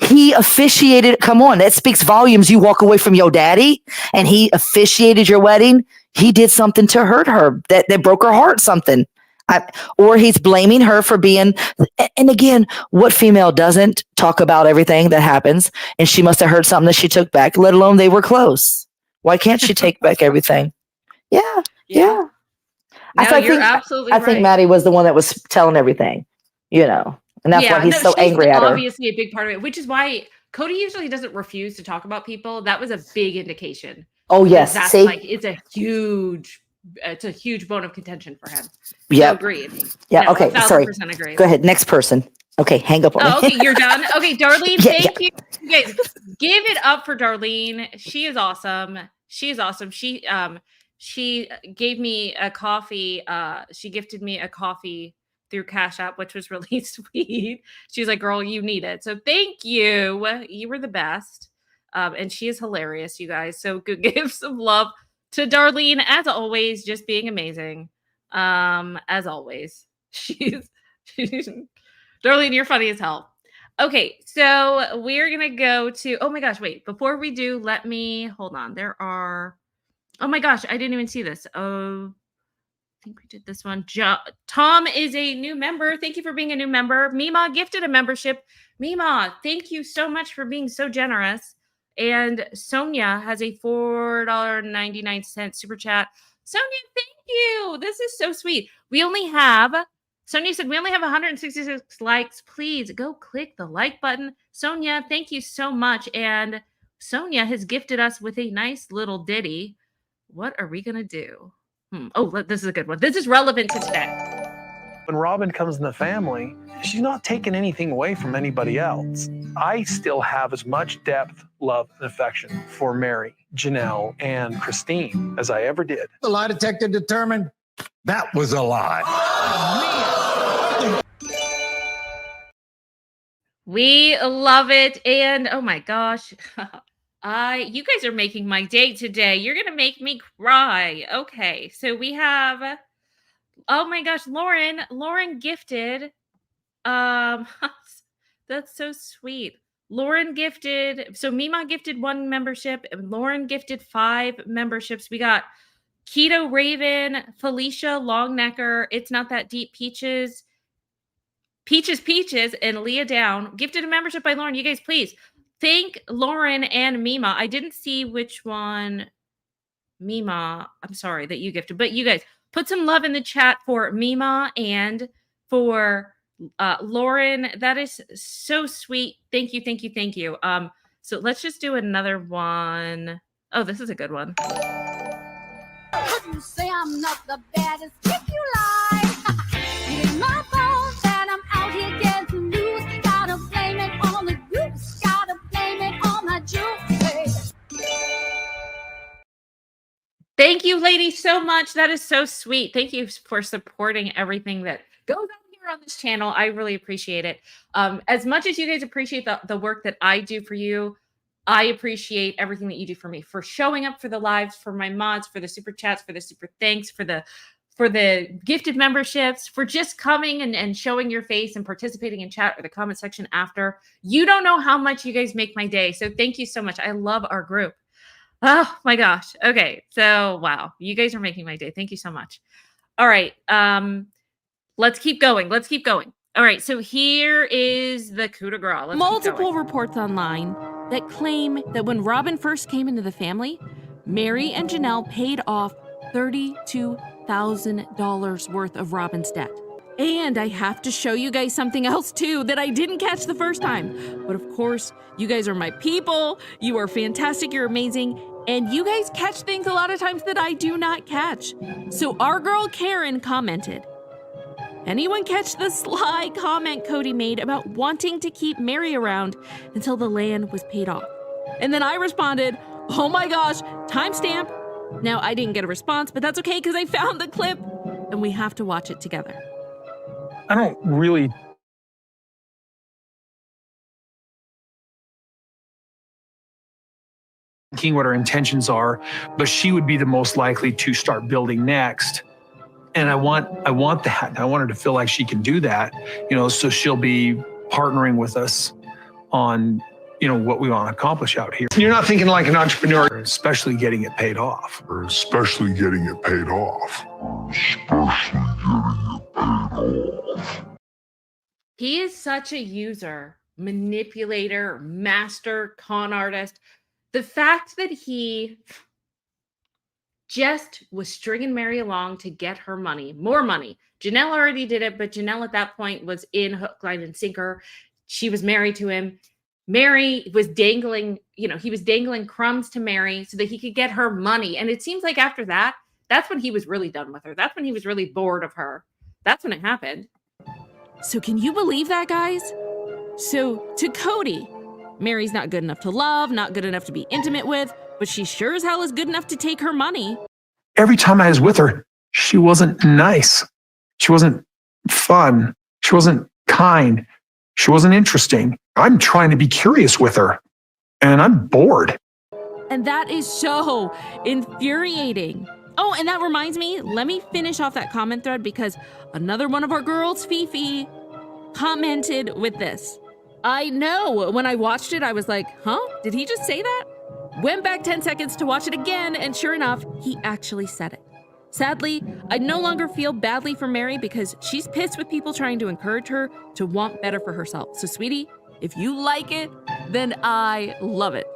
He officiated. Come on, that speaks volumes. You walk away from your daddy and he officiated your wedding. He did something to hurt her that broke her heart, something. Or he's blaming her for being. And again, what female doesn't talk about everything that happens? And she must have heard something that she took back, let alone they were close. Why can't she take back everything? Yeah. No, you're absolutely I think right. Maddie was the one that was telling everything, and that's why he's so angry at her. Obviously, a big part of it, which is why Cody usually doesn't refuse to talk about people. That was a big indication. Oh yes, that's see, it's a huge bone of contention for him. Yeah, so agreed. Yeah, okay, sorry. 1000% agreed. Go ahead, next person. Okay, hang up on me. Oh, okay, you're done. Okay, Darlene, Yeah, thank you. You guys, give it up for Darlene. She is awesome. She is awesome. She gave me a coffee. She gifted me a coffee through Cash App, which was really sweet. She was like, girl, you need it. So thank you. You were the best. And she is hilarious, you guys. So give some love to Darlene, as always, just being amazing. As always. She's Darlene, you're funny as hell. Okay, so we're going to go to, oh my gosh, wait. Before we do, let me, hold on. Oh my gosh, I didn't even see this. Oh, I think we did this one. Tom is a new member. Thank you for being a new member. Mima gifted a membership. Mima, thank you so much for being so generous. And Sonia has a $4.99 super chat. Sonia, thank you. This is so sweet. Sonia said, we only have 166 likes. Please go click the like button. Sonia, thank you so much. And Sonia has gifted us with a nice little ditty. What are we going to do? Oh, this is a good one. This is relevant to today. When Robyn comes in the family, she's not taking anything away from anybody else. I still have as much depth, love, and affection for Mary, Janelle, and Christine as I ever did. The lie detector determined that was a lie. We love it. And oh my gosh, you guys are making my day today. You're going to make me cry. Okay. So we have, oh my gosh, Lauren gifted, that's so sweet. Lauren gifted, so Mima gifted 1 membership and Lauren gifted 5 memberships. We got Keto Raven, Felicia Longnecker, It's Not That Deep, Peaches, and Leah Down gifted a membership by Lauren. You guys, please thank Lauren and Mima. I didn't see which one, Mima, I'm sorry that you gifted, but you guys put some love in the chat for Mima and for Lauren. That is so sweet. Thank you, thank you, thank you. So let's just do another one. Oh, this is a good one. You say I'm not the baddest if you lie. It ain't my fault that I'm out here getting loose. Gotta blame it on the goose. Gotta blame it on the juice. Thank you, ladies, so much. That is so sweet. Thank you for supporting everything that goes on here on this channel. I really appreciate it. As much as you guys appreciate the work that I do for you, I appreciate everything that you do for me, for showing up for the lives, for my mods, for the super chats, for the super thanks, for the gifted memberships, for just coming and showing your face and participating in chat or the comment section after. You don't know how much you guys make my day. So thank you so much. I love our group. Oh my gosh. Okay. So wow, you guys are making my day. Thank you so much. All right. Let's keep going. Let's keep going. All right. So here is the coup de grace. Multiple reports online that claim that when Robyn first came into the family, Mary and Janelle paid off $32,000 worth of Robyn's debt. And I have to show you guys something else too that I didn't catch the first time. But of course, you guys are my people. You are fantastic. You're amazing. And you guys catch things a lot of times that I do not catch. So our girl Karen commented, anyone catch the sly comment Cody made about wanting to keep Mary around until the land was paid off? And then I responded, oh my gosh, timestamp, Now, I didn't get a response, but that's okay because I found the clip and we have to watch it together. I don't really thinking what her intentions are, but she would be the most likely to start building next. And I want that. I want her to feel like she can do that, so she'll be partnering with us on, what we want to accomplish out here. You're not thinking like an entrepreneur, especially getting it paid off. Especially getting it paid off. He is such a user, manipulator, master con artist. The fact that he just was stringing Mary along to get her money, more money. Janelle already did it, but Janelle at that point was in hook, line, and sinker. She was married to him. Mary was dangling, he was dangling crumbs to Mary so that he could get her money. And it seems like after that, that's when he was really done with her. That's when he was really bored of her. That's when it happened. So can you believe that, guys? So to Cody, Mary's not good enough to love, not good enough to be intimate with, but she sure as hell is good enough to take her money. Every time I was with her, she wasn't nice. She wasn't fun. She wasn't kind. She wasn't interesting. I'm trying to be curious with her, and I'm bored. And that is so infuriating. Oh, and that reminds me, let me finish off that comment thread because another one of our girls, Fifi, commented with this. I know, when I watched it, I was like, huh? Did he just say that? Went back 10 seconds to watch it again, and sure enough, he actually said it. Sadly, I no longer feel badly for Mary because she's pissed with people trying to encourage her to want better for herself. So, sweetie, if you like it, then I love it.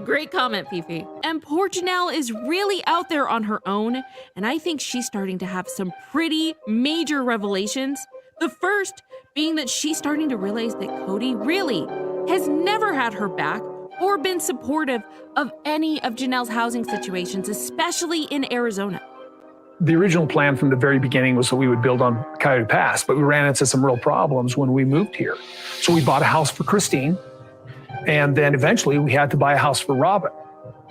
Great comment, Fifi. And poor Janelle is really out there on her own, and I think she's starting to have some pretty major revelations. The first being that she's starting to realize that Cody really has never had her back or been supportive of any of Janelle's housing situations, especially in Arizona. The original plan from the very beginning was that we would build on Coyote Pass, but we ran into some real problems when we moved here. So we bought a house for Christine, and then eventually we had to buy a house for Robyn.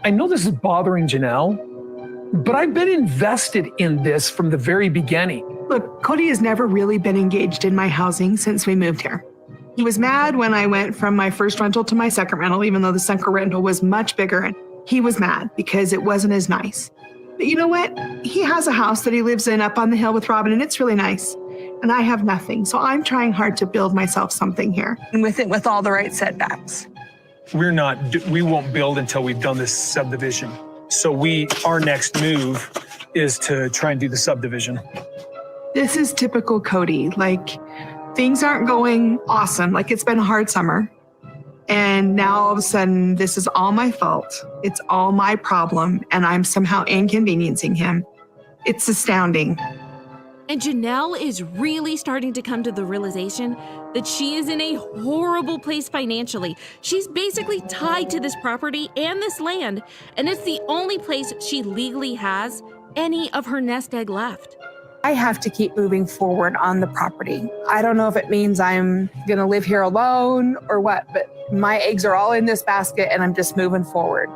I know this is bothering Janelle, but I've been invested in this from the very beginning. Look, Cody has never really been engaged in my housing since we moved here. He was mad when I went from my first rental to my second rental, even though the second rental was much bigger. And he was mad because it wasn't as nice. But you know what? He has a house that he lives in up on the hill with Robyn, and it's really nice. And I have nothing. So I'm trying hard to build myself something here. And with all the right setbacks. We won't build until we've done this subdivision. So our next move is to try and do the subdivision. This is typical Cody. Things aren't going awesome. It's been a hard summer. And now all of a sudden, this is all my fault. It's all my problem. And I'm somehow inconveniencing him. It's astounding. And Janelle is really starting to come to the realization that she is in a horrible place financially. She's basically tied to this property and this land. And it's the only place she legally has any of her nest egg left. I have to keep moving forward on the property. I don't know if it means I'm going to live here alone or what, but my eggs are all in this basket and I'm just moving forward.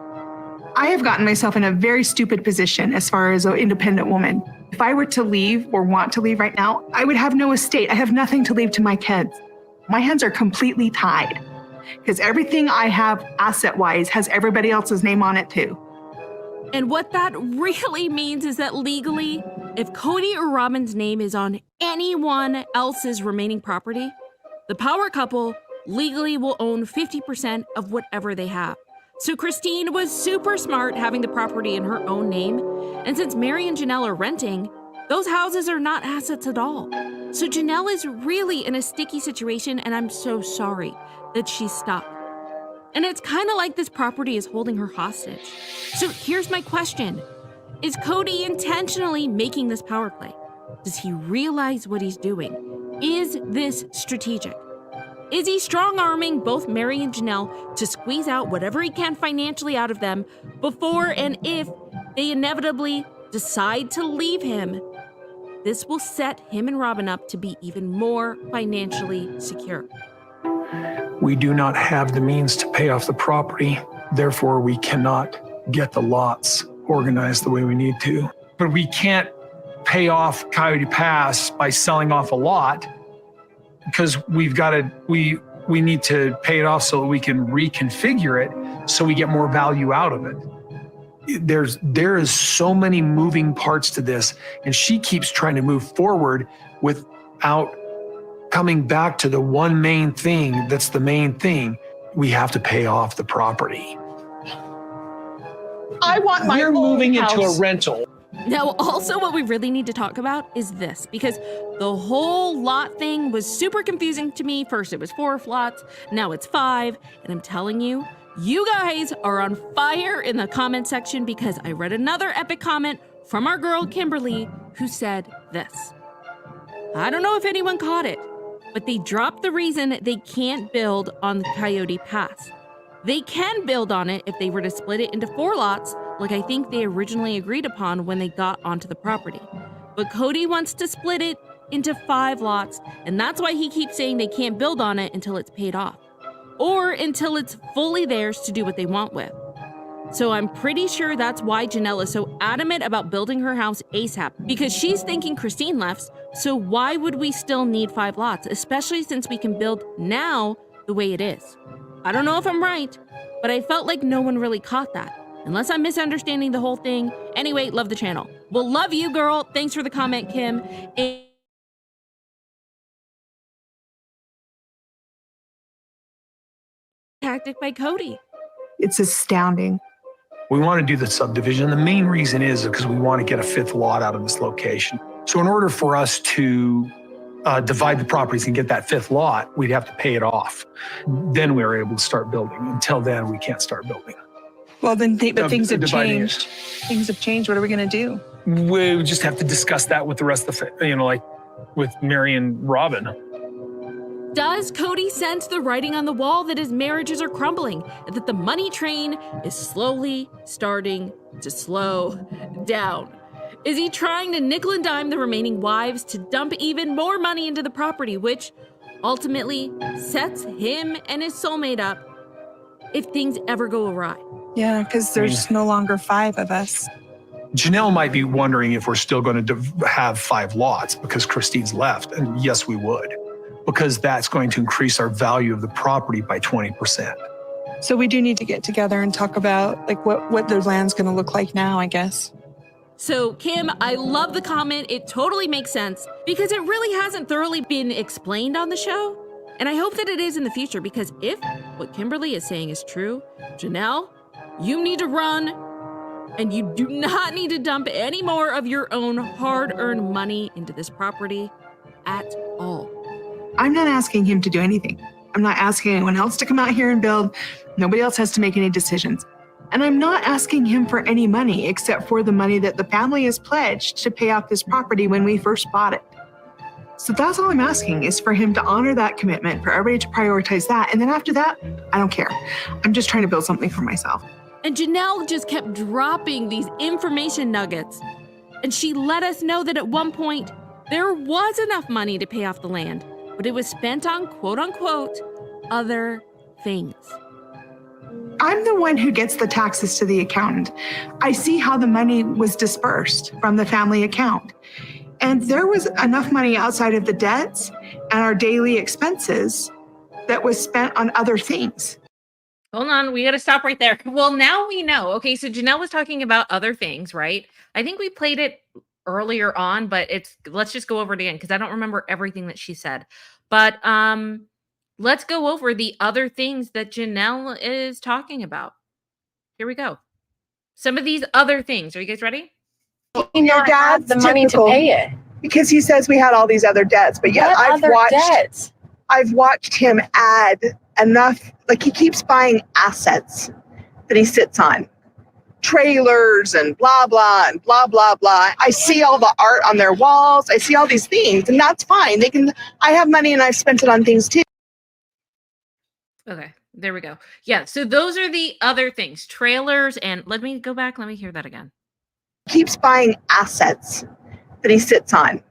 I have gotten myself in a very stupid position as far as an independent woman. If I were to leave or want to leave right now, I would have no estate. I have nothing to leave to my kids. My hands are completely tied because everything I have asset-wise has everybody else's name on it too. And what that really means is that legally, if Cody or Robyn's name is on anyone else's remaining property, the power couple legally will own 50% of whatever they have. So Christine was super smart having the property in her own name. And since Mary and Janelle are renting, those houses are not assets at all. So Janelle is really in a sticky situation, and I'm so sorry that she's stuck. And it's kind of like this property is holding her hostage. So here's my question. Is Cody intentionally making this power play? Does he realize what he's doing? Is this strategic? Is he strong-arming both Mary and Janelle to squeeze out whatever he can financially out of them before and if they inevitably decide to leave him? This will set him and Robyn up to be even more financially secure. We do not have the means to pay off the property. Therefore, we cannot get the lots organized the way we need to. But we can't pay off Coyote Pass by selling off a lot because we need to pay it off so that we can reconfigure it so we get more value out of it. There is so many moving parts to this, and she keeps trying to move forward without coming back to the one main thing that's the main thing. We have to pay off the property. I want my We're own moving house. into a rental. Now, also what we really need to talk about is this, because the whole lot thing was super confusing to me. First it was 4 lots, now it's 5, and I'm telling you, you guys are on fire in the comment section because I read another epic comment from our girl Kimberly who said this. I don't know if anyone caught it, but they dropped the reason they can't build on the Coyote Pass. They can build on it if they were to split it into 4 lots, like I think they originally agreed upon when they got onto the property. But Cody wants to split it into 5 lots, and that's why he keeps saying they can't build on it until it's paid off, or until it's fully theirs to do what they want with. So I'm pretty sure that's why Janelle is so adamant about building her house ASAP, because she's thinking Christine left, so why would we still need 5 lots, especially since we can build now the way it is? I don't know if I'm right, but I felt like no one really caught that. Unless I'm misunderstanding the whole thing. Anyway, love the channel. Well, love you, girl. Thanks for the comment, Kim. Tactic by Cody. It's astounding. We want to do the subdivision. The main reason is because we want to get a 5th lot out of this location. So in order for us to divide the properties and get that 5th lot, we'd have to pay it off. Then we were able to start building. Until then, we can't start building. Well, then but things have dividing changed. Things have changed. What are we going to do? We just have to discuss that with the rest of the, like with Mary and Robyn. Does Cody sense the writing on the wall that his marriages are crumbling and that the money train is slowly starting to slow down? Is he trying to nickel and dime the remaining wives to dump even more money into the property, which ultimately sets him and his soulmate up if things ever go awry? Yeah, because there's no longer 5 of us. Janelle might be wondering if we're still going to have 5 lots because Christine's left. And yes, we would, because that's going to increase our value of the property by 20%. So we do need to get together and talk about like what the land's going to look like now, I guess. So, Kim, I love the comment. It totally makes sense because it really hasn't thoroughly been explained on the show. And I hope that it is in the future, because if what Kimberly is saying is true, Janelle, you need to run, and you do not need to dump any more of your own hard-earned money into this property at all. I'm not asking him to do anything. I'm not asking anyone else to come out here and build. Nobody else has to make any decisions. And I'm not asking him for any money except for the money that the family has pledged to pay off this property when we first bought it. So that's all I'm asking, is for him to honor that commitment, for everybody to prioritize that. And then after that, I don't care. I'm just trying to build something for myself. And Janelle just kept dropping these information nuggets. And she let us know that at one point, there was enough money to pay off the land, but it was spent on quote unquote other things. I'm the one who gets the taxes to the accountant. I see how the money was dispersed from the family account. And there was enough money outside of the debts and our daily expenses that was spent on other things. Hold on, we got to stop right there. Well, now we know. Okay, so Janelle was talking about other things, right? I think we played it earlier on, but let's just go over it again because I don't remember everything that she said. But let's go over the other things that Janelle is talking about. Here we go. Some of these other things. Are you guys ready? Your dad's the money to pay it. Because he says we had all these other debts, but yet I've watched him add enough, like he keeps buying assets that he sits on. Trailers and blah, blah, and blah, blah, blah. I see all the art on their walls. I see all these things, and that's fine. I have money and I've spent it on things too. Okay, there we go. Yeah, so those are the other things. Trailers and let me go back. Let me hear that again. Keeps buying assets that he sits on.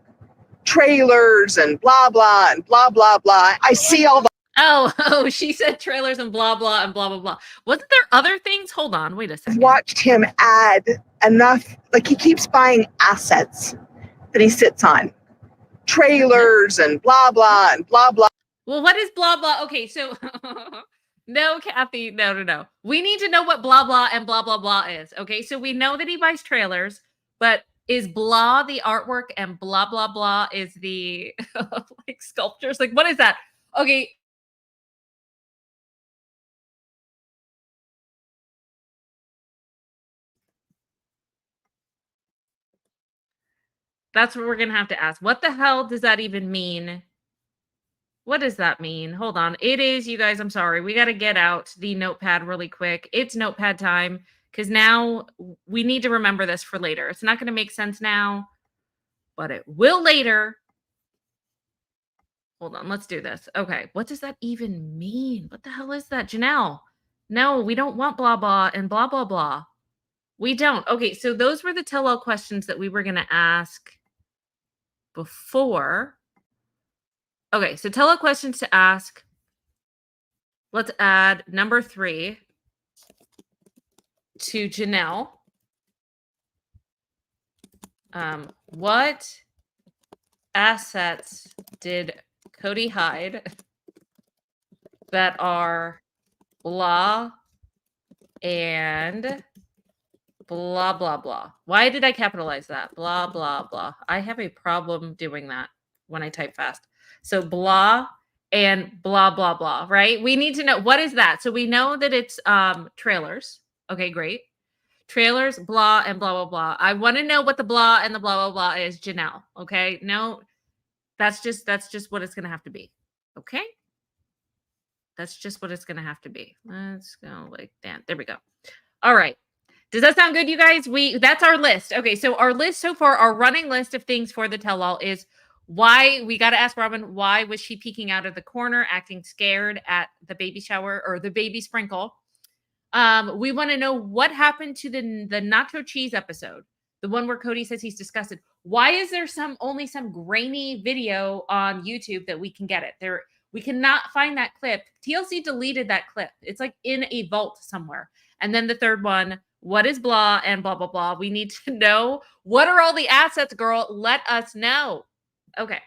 Trailers and blah, blah, and blah, blah, blah. I see all the Oh, she said trailers and blah, blah, and blah, blah, blah. Wasn't there other things? Hold on, wait a I've second. watched him add enough, like he keeps buying assets that he sits on. Trailers and blah, blah, and blah, blah. Well, what is blah, blah? Okay, so no, Kathy, no. We need to know what blah, blah, and blah, blah, blah is. Okay, so we know that he buys trailers, but is blah the artwork and blah, blah, blah is the like sculptures? Like, what is that? Okay. That's what we're going to have to ask. What the hell does that even mean? What does that mean? Hold on. It is, you guys, I'm sorry. We got to get out the notepad really quick. It's notepad time because now we need to remember this for later. It's not going to make sense now, but it will later. Hold on. Let's do this. Okay. What does that even mean? What the hell is that? Janelle? No, we don't want blah, blah, and blah, blah, blah. We don't. Okay. So those were the tell-all questions that we were going to ask before. Okay, so tell-all questions to ask. Let's add number 3 to Janelle. What assets did Cody hide that are blah and blah, blah, blah? Why did I capitalize that? Blah, blah, blah. I have a problem doing that when I type fast. So blah and blah, blah, blah, right? We need to know, what is that? So we know that it's trailers. Okay, great. Trailers, blah, and blah, blah, blah. I want to know what the blah and the blah, blah, blah is, Janelle. Okay, no, that's just what it's going to have to be. Okay? That's just what it's going to have to be. Let's go like that. There we go. All right. Does that sound good, you guys? That's our list. Okay, so our list so far, our running list of things for the tell-all is why, we got to ask Robyn, why was she peeking out of the corner, acting scared at the baby shower or the baby sprinkle? We want to know what happened to the nacho cheese episode, the one where Cody says he's disgusted. Why is there only some grainy video on YouTube that we can get it? We cannot find that clip. TLC deleted that clip. It's like in a vault somewhere. And then the third one, what is blah and blah, blah, blah? We need to know, what are all the assets, girl? Let us know. Okay,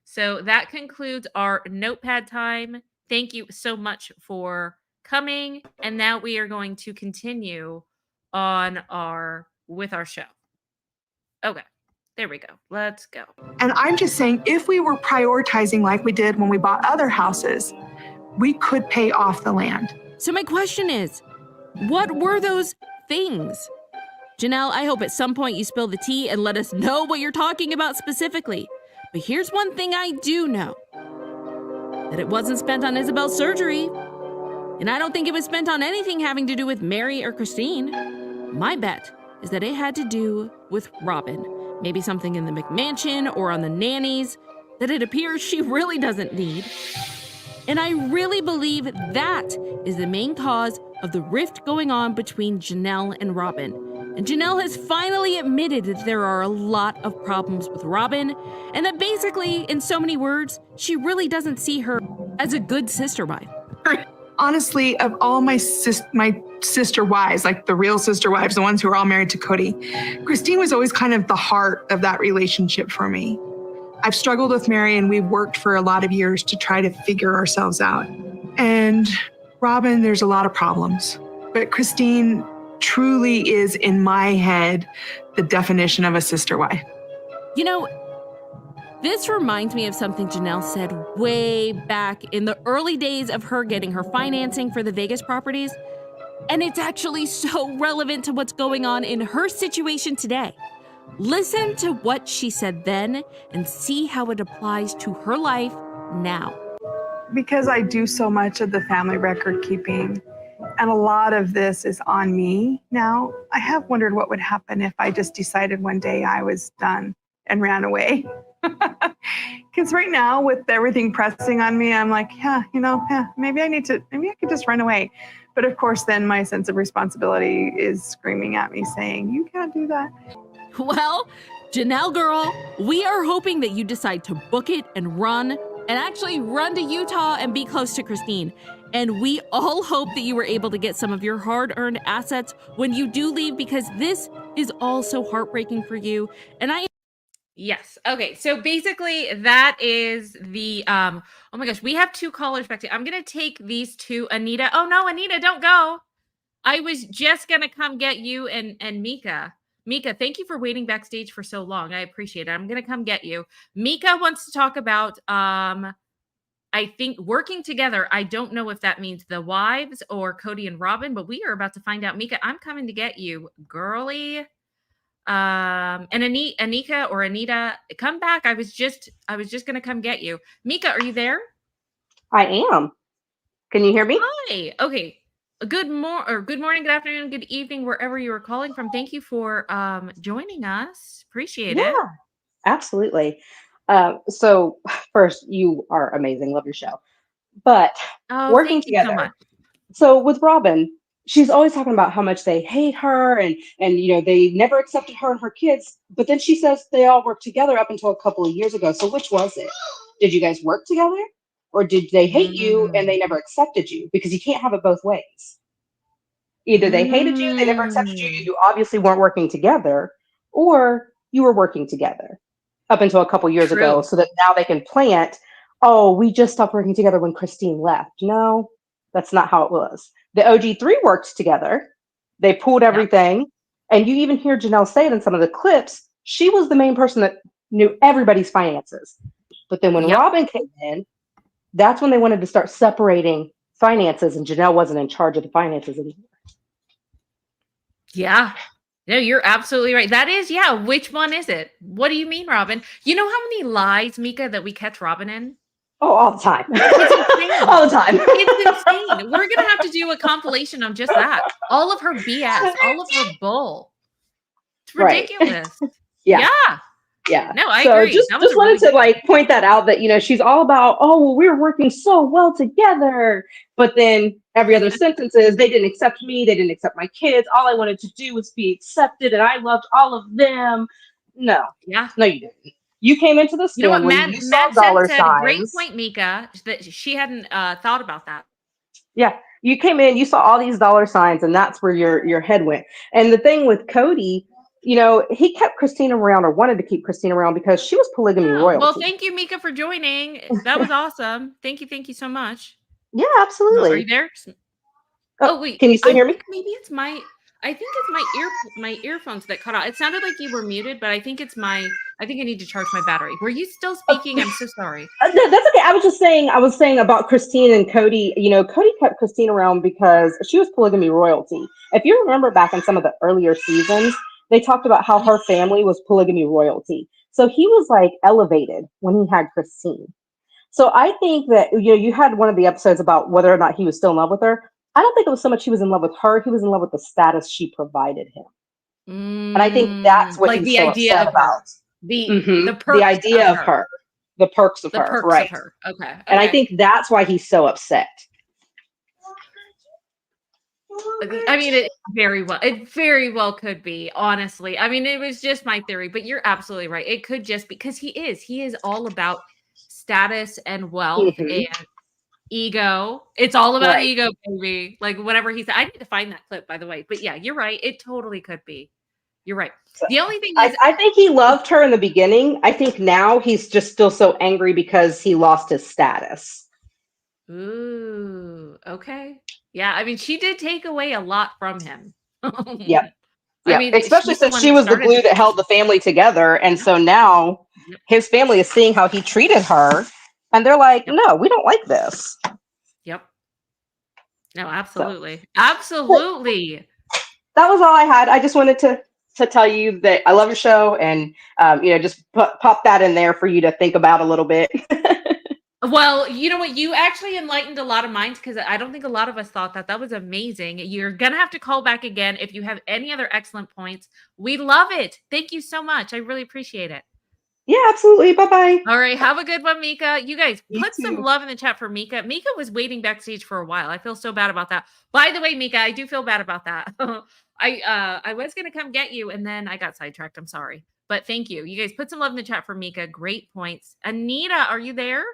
so that concludes our notepad time. Thank you so much for coming. And now we are going to continue on with our show. Okay, there we go. Let's go. And I'm just saying, if we were prioritizing like we did when we bought other houses, we could pay off the land. So my question is, what were those things? Janelle, I hope at some point you spill the tea and let us know what you're talking about specifically. But here's one thing I do know. That it wasn't spent on Isabel's surgery. And I don't think it was spent on anything having to do with Mary or Christine. My bet is that it had to do with Robyn. Maybe something in the McMansion or on the nannies that it appears she really doesn't need. And I really believe that is the main cause of the rift going on between Janelle and Robyn. And Janelle has finally admitted that there are a lot of problems with Robyn, and that basically, in so many words, she really doesn't see her as a good sister wife. Honestly, of all my sister wives, like the real sister wives, the ones who are all married to Cody, Christine was always kind of the heart of that relationship for me. I've struggled with Mary, and we've worked for a lot of years to try to figure ourselves out. And Robyn, there's a lot of problems, but Christine truly is, in my head, the definition of a sister wife. You know, this reminds me of something Janelle said way back in the early days of her getting her financing for the Vegas properties. And it's actually so relevant to what's going on in her situation today. Listen to what she said then and see how it applies to her life now. Because I do so much of the family record keeping, and a lot of this is on me now, I have wondered what would happen if I just decided one day I was done and ran away. Because right now, with everything pressing on me, I'm like, maybe I could just run away. But of course, then my sense of responsibility is screaming at me saying, you can't do that. Well, Janelle girl, we are hoping that you decide to book it and run and actually run to Utah and be close to Christine. And we all hope that you were able to get some of your hard-earned assets when you do leave, because this is all so heartbreaking for you. And Yes. Okay. So basically that is the oh my gosh, we have 2 callers back to. I'm going to take these 2. Anita. Oh no, Anita, don't go. I was just going to come get you and Mika. Mika, thank you for waiting backstage for so long. I appreciate it. I'm going to come get you. Mika wants to talk about I think working together. I don't know if that means the wives or Cody and Robyn, but we are about to find out. Mika, I'm coming to get you, girly. And Anika or Anita, come back. I was just gonna come get you. Mika, are you there? I am. Can you hear me? Hi. Okay. Good morning, good afternoon, good evening, wherever you are calling from. Thank you for joining us. Appreciate it. Absolutely. So first, you are amazing. Love your show. But Oh, working thank you so together. much. So with Robyn, she's always talking about how much they hate her and they never accepted her and her kids. But then she says they all worked together up until a couple of years ago. So which was it? Did you guys work together? Or did they hate you and they never accepted you? Because you can't have it both ways. Either they hated you, they never accepted you, you obviously weren't working together, or you were working together up until a couple years ago, so that now they can plant, oh, we just stopped working together when Christine left. No, that's not how it was. The OG3 worked together. They pulled everything. And you even hear Janelle say it in some of the clips. She was the main person that knew everybody's finances. But then when Robyn came in, that's when they wanted to start separating finances, and Janelle wasn't in charge of the finances anymore. Yeah. No, you're absolutely right. That is, which one is it? What do you mean, Robyn? You know how many lies, Mika, that we catch Robyn in? Oh, all the time. It's insane. All the time. It's insane. We're going to have to do a compilation on just that. All of her BS, all of her bull. It's ridiculous. Yeah. No, I so agree. just That wanted to point that out, that she's all about, oh, well, we're working so well together, but then every other sentence is they didn't accept me, they didn't accept my kids, all I wanted to do was be accepted and I loved all of them. No you didn't. You came into this You know what family, Matt dollar said, signs. great point, Mika, that she hadn't thought about that. Yeah, you came in, you saw all these dollar signs, and that's where your head went. And the thing with Cody, he kept Christina around, or wanted to keep Christina around, because she was polygamy royalty. Well, thank you, Mika, for joining. That was awesome. Thank you so much. Yeah, absolutely. Are you there? Oh wait, can you still hear me? Maybe it's I think it's my earphones that cut out. It sounded like you were muted, but I think I need to charge my battery. Were you still speaking? I'm so sorry. That's okay. I was saying about Christine and Cody. Cody kept Christine around because she was polygamy royalty. If you remember back in some of the earlier seasons, they talked about how her family was polygamy royalty. So he was like elevated when he had Christine. So I think that you had one of the episodes about whether or not he was still in love with her. I don't think it was so much he was in love with her. He was in love with the status she provided him. And I think that's what he's so upset about. The idea of her. The perks of her. Right. Okay. And I think that's why he's so upset. I mean, it very well could be, honestly. I mean, it was just my theory, but you're absolutely right. It could just be because he is all about status and wealth and ego. It's all about ego, baby. Like whatever he said. I need to find that clip, by the way. But yeah, you're right. It totally could be. You're right. The only thing is, I think he loved her in the beginning. I think now he's just still so angry because he lost his status. Ooh, okay. Yeah, I mean, she did take away a lot from him. Yep. I mean, especially since she was the glue that held the family together. And so now his family is seeing how he treated her. And they're like, no, we don't like this. Yep. No, absolutely. Absolutely. That was all I had. I just wanted to tell you that I love your show, and just pop that in there for you to think about a little bit. Well, you know what? You actually enlightened a lot of minds, because I don't think a lot of us thought that. That was amazing. You're going to have to call back again if you have any other excellent points. We love it. Thank you so much. I really appreciate it. Yeah, absolutely. Bye-bye. All right. Have a good one, Mika. You guys put some love in the chat for Mika. Mika was waiting backstage for a while. I feel so bad about that. By the way, Mika, I do feel bad about that. I was going to come get you, and then I got sidetracked. I'm sorry. But thank you. You guys put some love in the chat for Mika. Great points. Anita, are you there?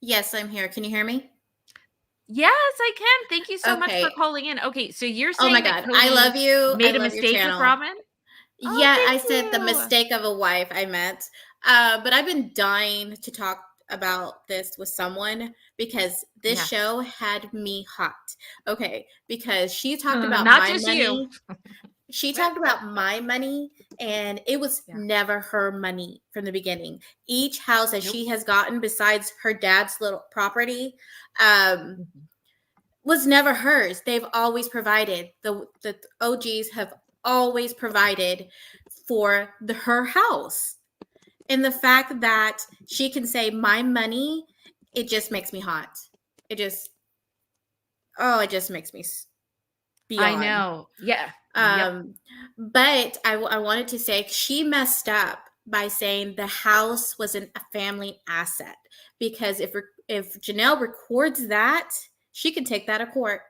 Yes, I'm here. Can you hear me? Yes, I can. Thank you so much for Okay. calling in. Okay, so you're Oh saying my that God. I Cody love you. I made a love your mistake with channel. Robyn? Oh, Yeah, I thank said the you. mistake of a wife I met. But I've been dying to talk about this with someone because this Yeah. show had me hot. Okay, because she talked about Not my just money. you. She talked about my money, and it was never her money from the beginning. Each house that she has gotten, besides her dad's little property, was never hers. They've always provided. The OGs have always provided for her house. And the fact that she can say my money, it just makes me hot. It just makes me beyond. I know. Yeah. But I wanted to say she messed up by saying the house wasn't a family asset, because if Janelle records that, she can take that to court.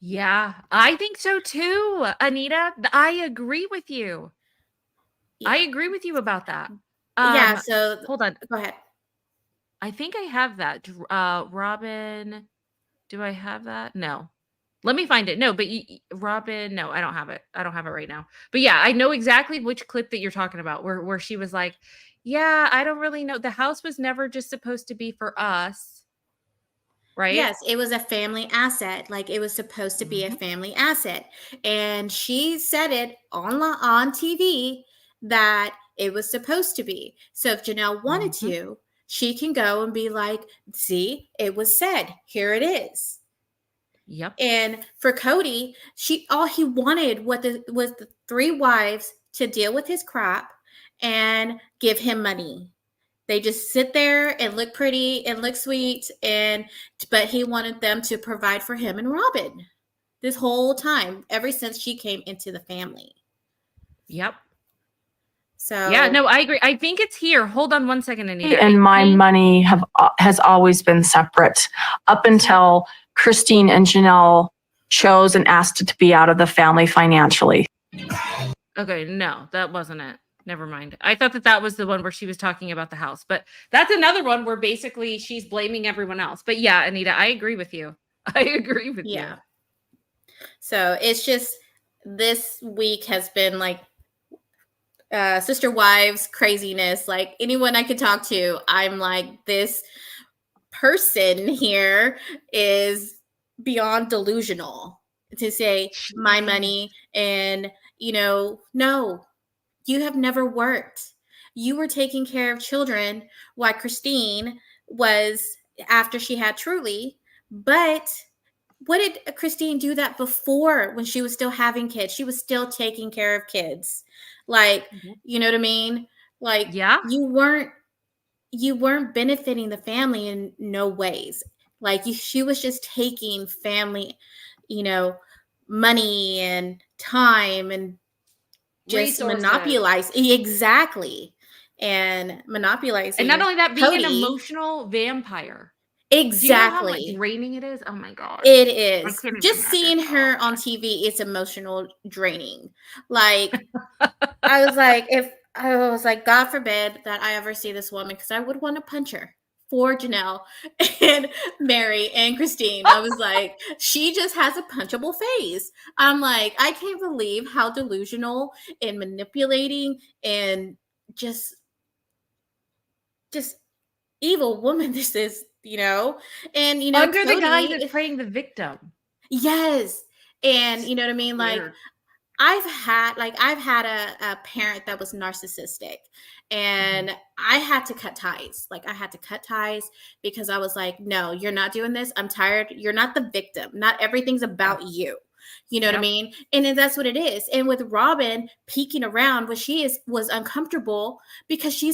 Yeah, I think so too, Anita. I agree with you. I agree with you about that. Yeah, so hold on. Go ahead. I think I have that. Robyn, do I have that? No. Let me find it. No, but Robyn, no, I don't have it. I don't have it right now. But yeah, I know exactly which clip that you're talking about, where she was like, "Yeah, I don't really know. The house was never just supposed to be for us." Right? Yes, it was a family asset. Like, it was supposed to be a family asset. And she said it on TV that it was supposed to be. So if Janelle wanted to, she can go and be like, see, it was said. Here it is. Yep. And for Cody, all he wanted was the 3 wives to deal with his crap and give him money. They just sit there and look pretty and look sweet, but he wanted them to provide for him and Robyn this whole time, ever since she came into the family. Yep. So yeah, no, I agree. I think it's here. Hold on one second, Anita. And my money has always been separate up until Christine and Janelle chose and asked it to be out of the family financially. Okay, no, that wasn't it. Never mind. I thought that was the one where she was talking about the house, but that's another one where basically she's blaming everyone else. But yeah, Anita, I agree with you. I agree with you. So it's just, this week has been like sister wives craziness. Like, anyone I could talk to, I'm like, this person here is beyond delusional to say my money. And no, you have never worked. You were taking care of children while Christine was, after she had Truly. But what did Christine do that before, when she was still having kids? She was still taking care of kids. Like, you know what I mean? Like, you weren't benefiting the family in no ways. Like, she was just taking family, money and time and just monopolizing. Exactly. And monopolizing. And not only that, being Cody. an emotional vampire. Exactly. Do you know how like draining it is? Oh my God. It is. Just seeing her on TV, it's emotional draining. Like, I was like, God forbid that I ever see this woman, because I would want to punch her for Janelle and Mary and Christine. I was like, she just has a punchable face. I'm like, I can't believe how delusional and manipulating and just evil woman this is, and under Cody, the guise of playing the victim. Yes. And you know what I mean? Like, I've had a parent that was narcissistic, and I had to cut ties. Like, I had to cut ties because I was like, no, you're not doing this. I'm tired. You're not the victim. Not everything's about you. You know what I mean? And then that's what it is. And with Robyn peeking around, what she was uncomfortable because she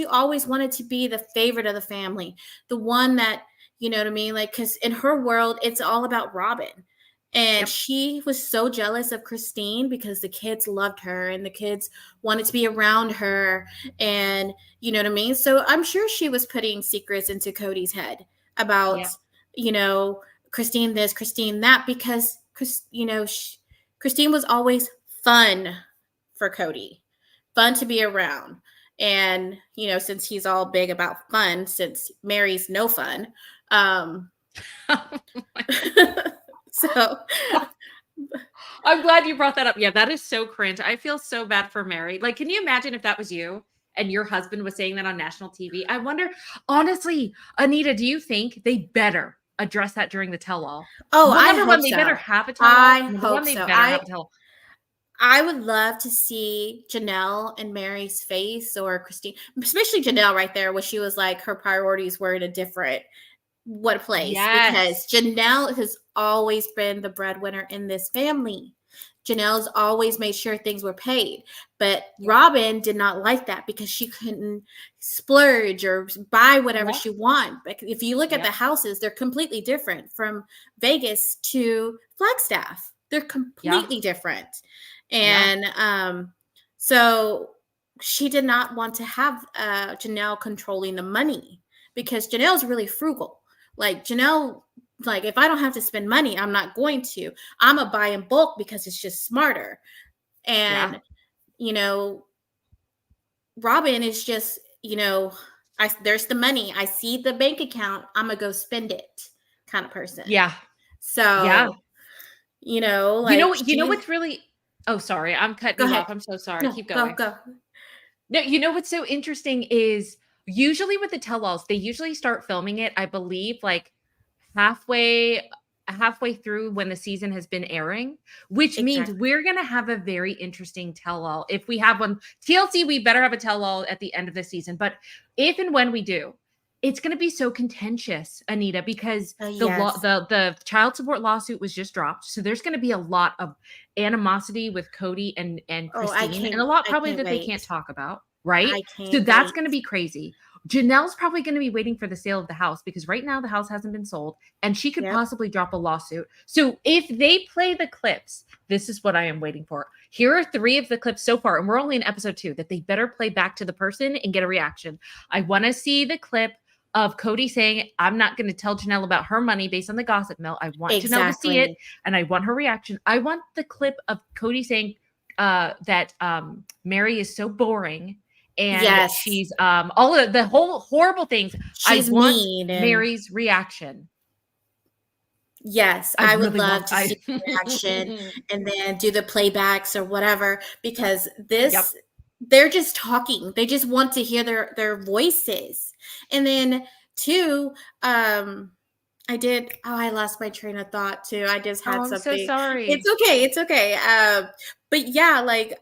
always wanted to be the favorite of the family. The one that, you know what I mean? Like, because in her world, it's all about Robyn. And she was so jealous of Christine because the kids loved her and the kids wanted to be around her. And you know what I mean? So I'm sure she was putting secrets into Cody's head about, Christine this, Christine that, because, Christine was always fun for Cody, fun to be around. And, since he's all big about fun, since Mary's no fun. So I'm glad you brought that up. Yeah, that is so cringe. I feel so bad for Mary. Like, can you imagine if that was you and your husband was saying that on national TV? I wonder, honestly, Anita, do you think they better address that during the tell-all? Oh, Well, I number hope one, they so. better have a tell-all. I Number hope one, they so. better have a tell-all. I would love to see Janelle and Mary's face, or Christine, especially Janelle right there, where she was like, her priorities were in a different place. Yes. Because Janelle has always been the breadwinner in this family. Janelle's always made sure things were paid. But Robyn did not like that because she couldn't splurge or buy whatever she wanted. But if you look at the houses, they're completely different from Vegas to Flagstaff. They're completely different. And so she did not want to have Janelle controlling the money, because Janelle's really frugal. Like, Janelle, like, if I don't have to spend money, I'm not going to. I'm going to buy in bulk because it's just smarter. And, Robyn is just, there's the money. I see the bank account. I'm going to go spend it kind of person. Yeah. So, you know what's really, oh, sorry, I'm cutting you off. I'm so sorry. No, Keep going. Go. No, what's so interesting is usually with the tell-alls, they usually start filming it, I believe, like halfway through when the season has been airing, which means we're going to have a very interesting tell-all. If we have one, TLC, we better have a tell-all at the end of the season. But if and when we do, it's going to be so contentious, Anita, because the child support lawsuit was just dropped. So there's going to be a lot of animosity with Cody and Christine, and a lot probably that they can't talk about, right? So that's going to be crazy. Janelle's probably going to be waiting for the sale of the house, because right now the house hasn't been sold and she could possibly drop a lawsuit. So if they play the clips, this is what I am waiting for. Here are 3 of the clips so far, and we're only in episode 2, that they better play back to the person and get a reaction. I want to see the clip of Cody saying, I'm not going to tell Janelle about her money based on the gossip mill. I want Janelle to see it, and I want her reaction. I want the clip of Cody saying that Mary is so boring, and she's all of the whole horrible things. She's I want mean and Mary's reaction. Yes, I would really love to see the reaction and then do the playbacks or whatever, because this they're just talking. They just want to hear their voices. And then 2, I lost my train of thought too. I just had something. I'm so sorry. It's okay. But yeah, like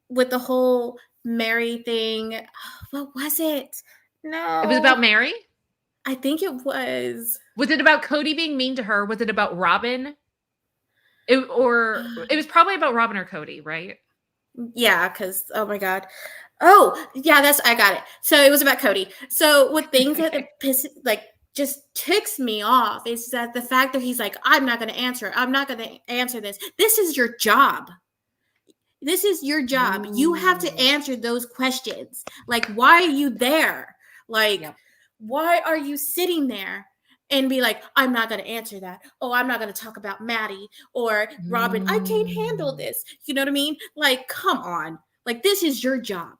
with the whole Mary thing, what was it? No. It was about Mary? I think it was. Was it about Cody being mean to her? Was it about Robyn? It was probably about Robyn or Cody, right? Yeah, because, oh my God. Oh, yeah, I got it. So it was about Cody. So with things that just ticks me off is that the fact that he's like, I'm not going to answer. I'm not going to answer this. This is your job. This is your job. You have to answer those questions. Like, why are you there? Like, why are you sitting there and be like, I'm not going to answer that. Oh, I'm not going to talk about Maddie or Robyn. I can't handle this. You know what I mean? Like, come on. Like, this is your job.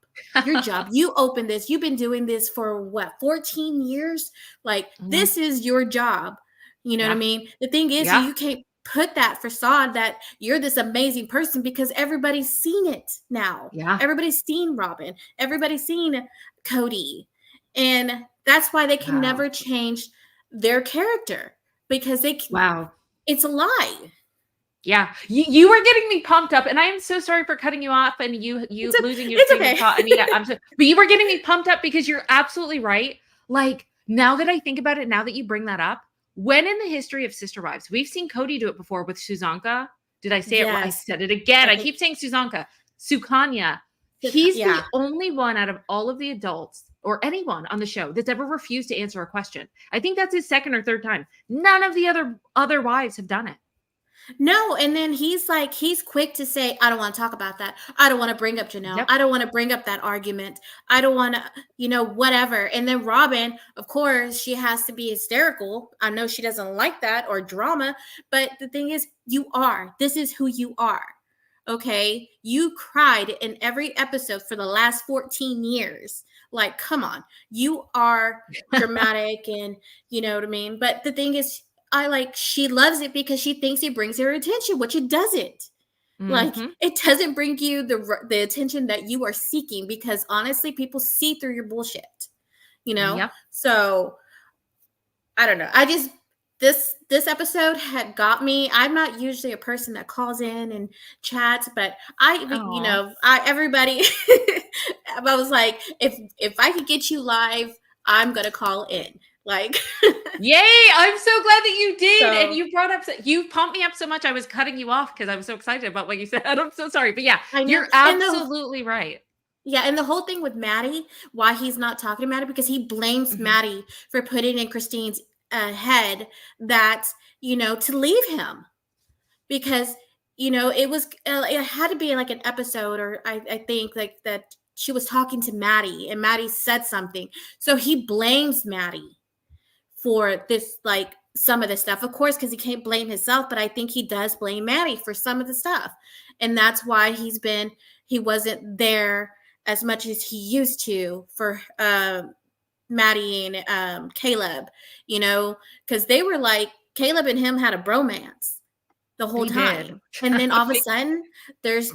Your job. You opened this. You've been doing this for what, 14 years? Like, this is your job. You know what I mean? The thing is, you can't put that facade that you're this amazing person, because everybody's seen it now. Yeah. Everybody's seen Robyn. Everybody's seen Cody. And that's why they can never change their character, because it's a lie. Yeah, you were getting me pumped up, and I am so sorry for cutting you off and you losing your train of thought, Anita. But you were getting me pumped up because you're absolutely right. Like, now that I think about it, now that you bring that up, when in the history of Sister Wives, we've seen Cody do it before with Suzanka. Did I say it? I said it again. I keep saying Suzanka. Sukanya. He's the only one out of all of the adults or anyone on the show that's ever refused to answer a question. I think that's his 2nd or 3rd time. None of the other wives have done it. No, and then he's quick to say, I don't want to talk about that. I don't want to bring up Janelle. I don't want to bring up that argument. I don't want to, whatever. And then Robyn, of course, she has to be hysterical. I know she doesn't like that or drama, but the thing is, this is who you are. Okay, you cried in every episode for the last 14 years. Like, come on, you are dramatic, and you know what I mean. But the thing is, she loves it because she thinks it brings her attention, which it doesn't. Like, it doesn't bring you the attention that you are seeking, because honestly, people see through your bullshit. Yep. So I don't know. This episode had got me. I'm not usually a person that calls in and chats, but everybody I was like, if I could get you live, I'm gonna call in. Like, yay! I'm so glad that you did, and So- you pumped me up so much. I was cutting you off because I was so excited about what you said. I'm so sorry, but yeah, I know. you're And the- absolutely right. Yeah, and the whole thing with Maddie, why he's not talking to Maddie, because he blames Maddie for putting in Christine's head that, to leave him. Because, it had to be like an episode, or I think like that she was talking to Maddie and Maddie said something. So he blames Maddie for this, like some of this stuff, of course, because he can't blame himself, but I think he does blame Maddie for some of the stuff. And that's why he wasn't there as much as he used to for Maddie and Caleb, because they were like, Caleb and him had a bromance the whole They time. did. And then all of a sudden, there's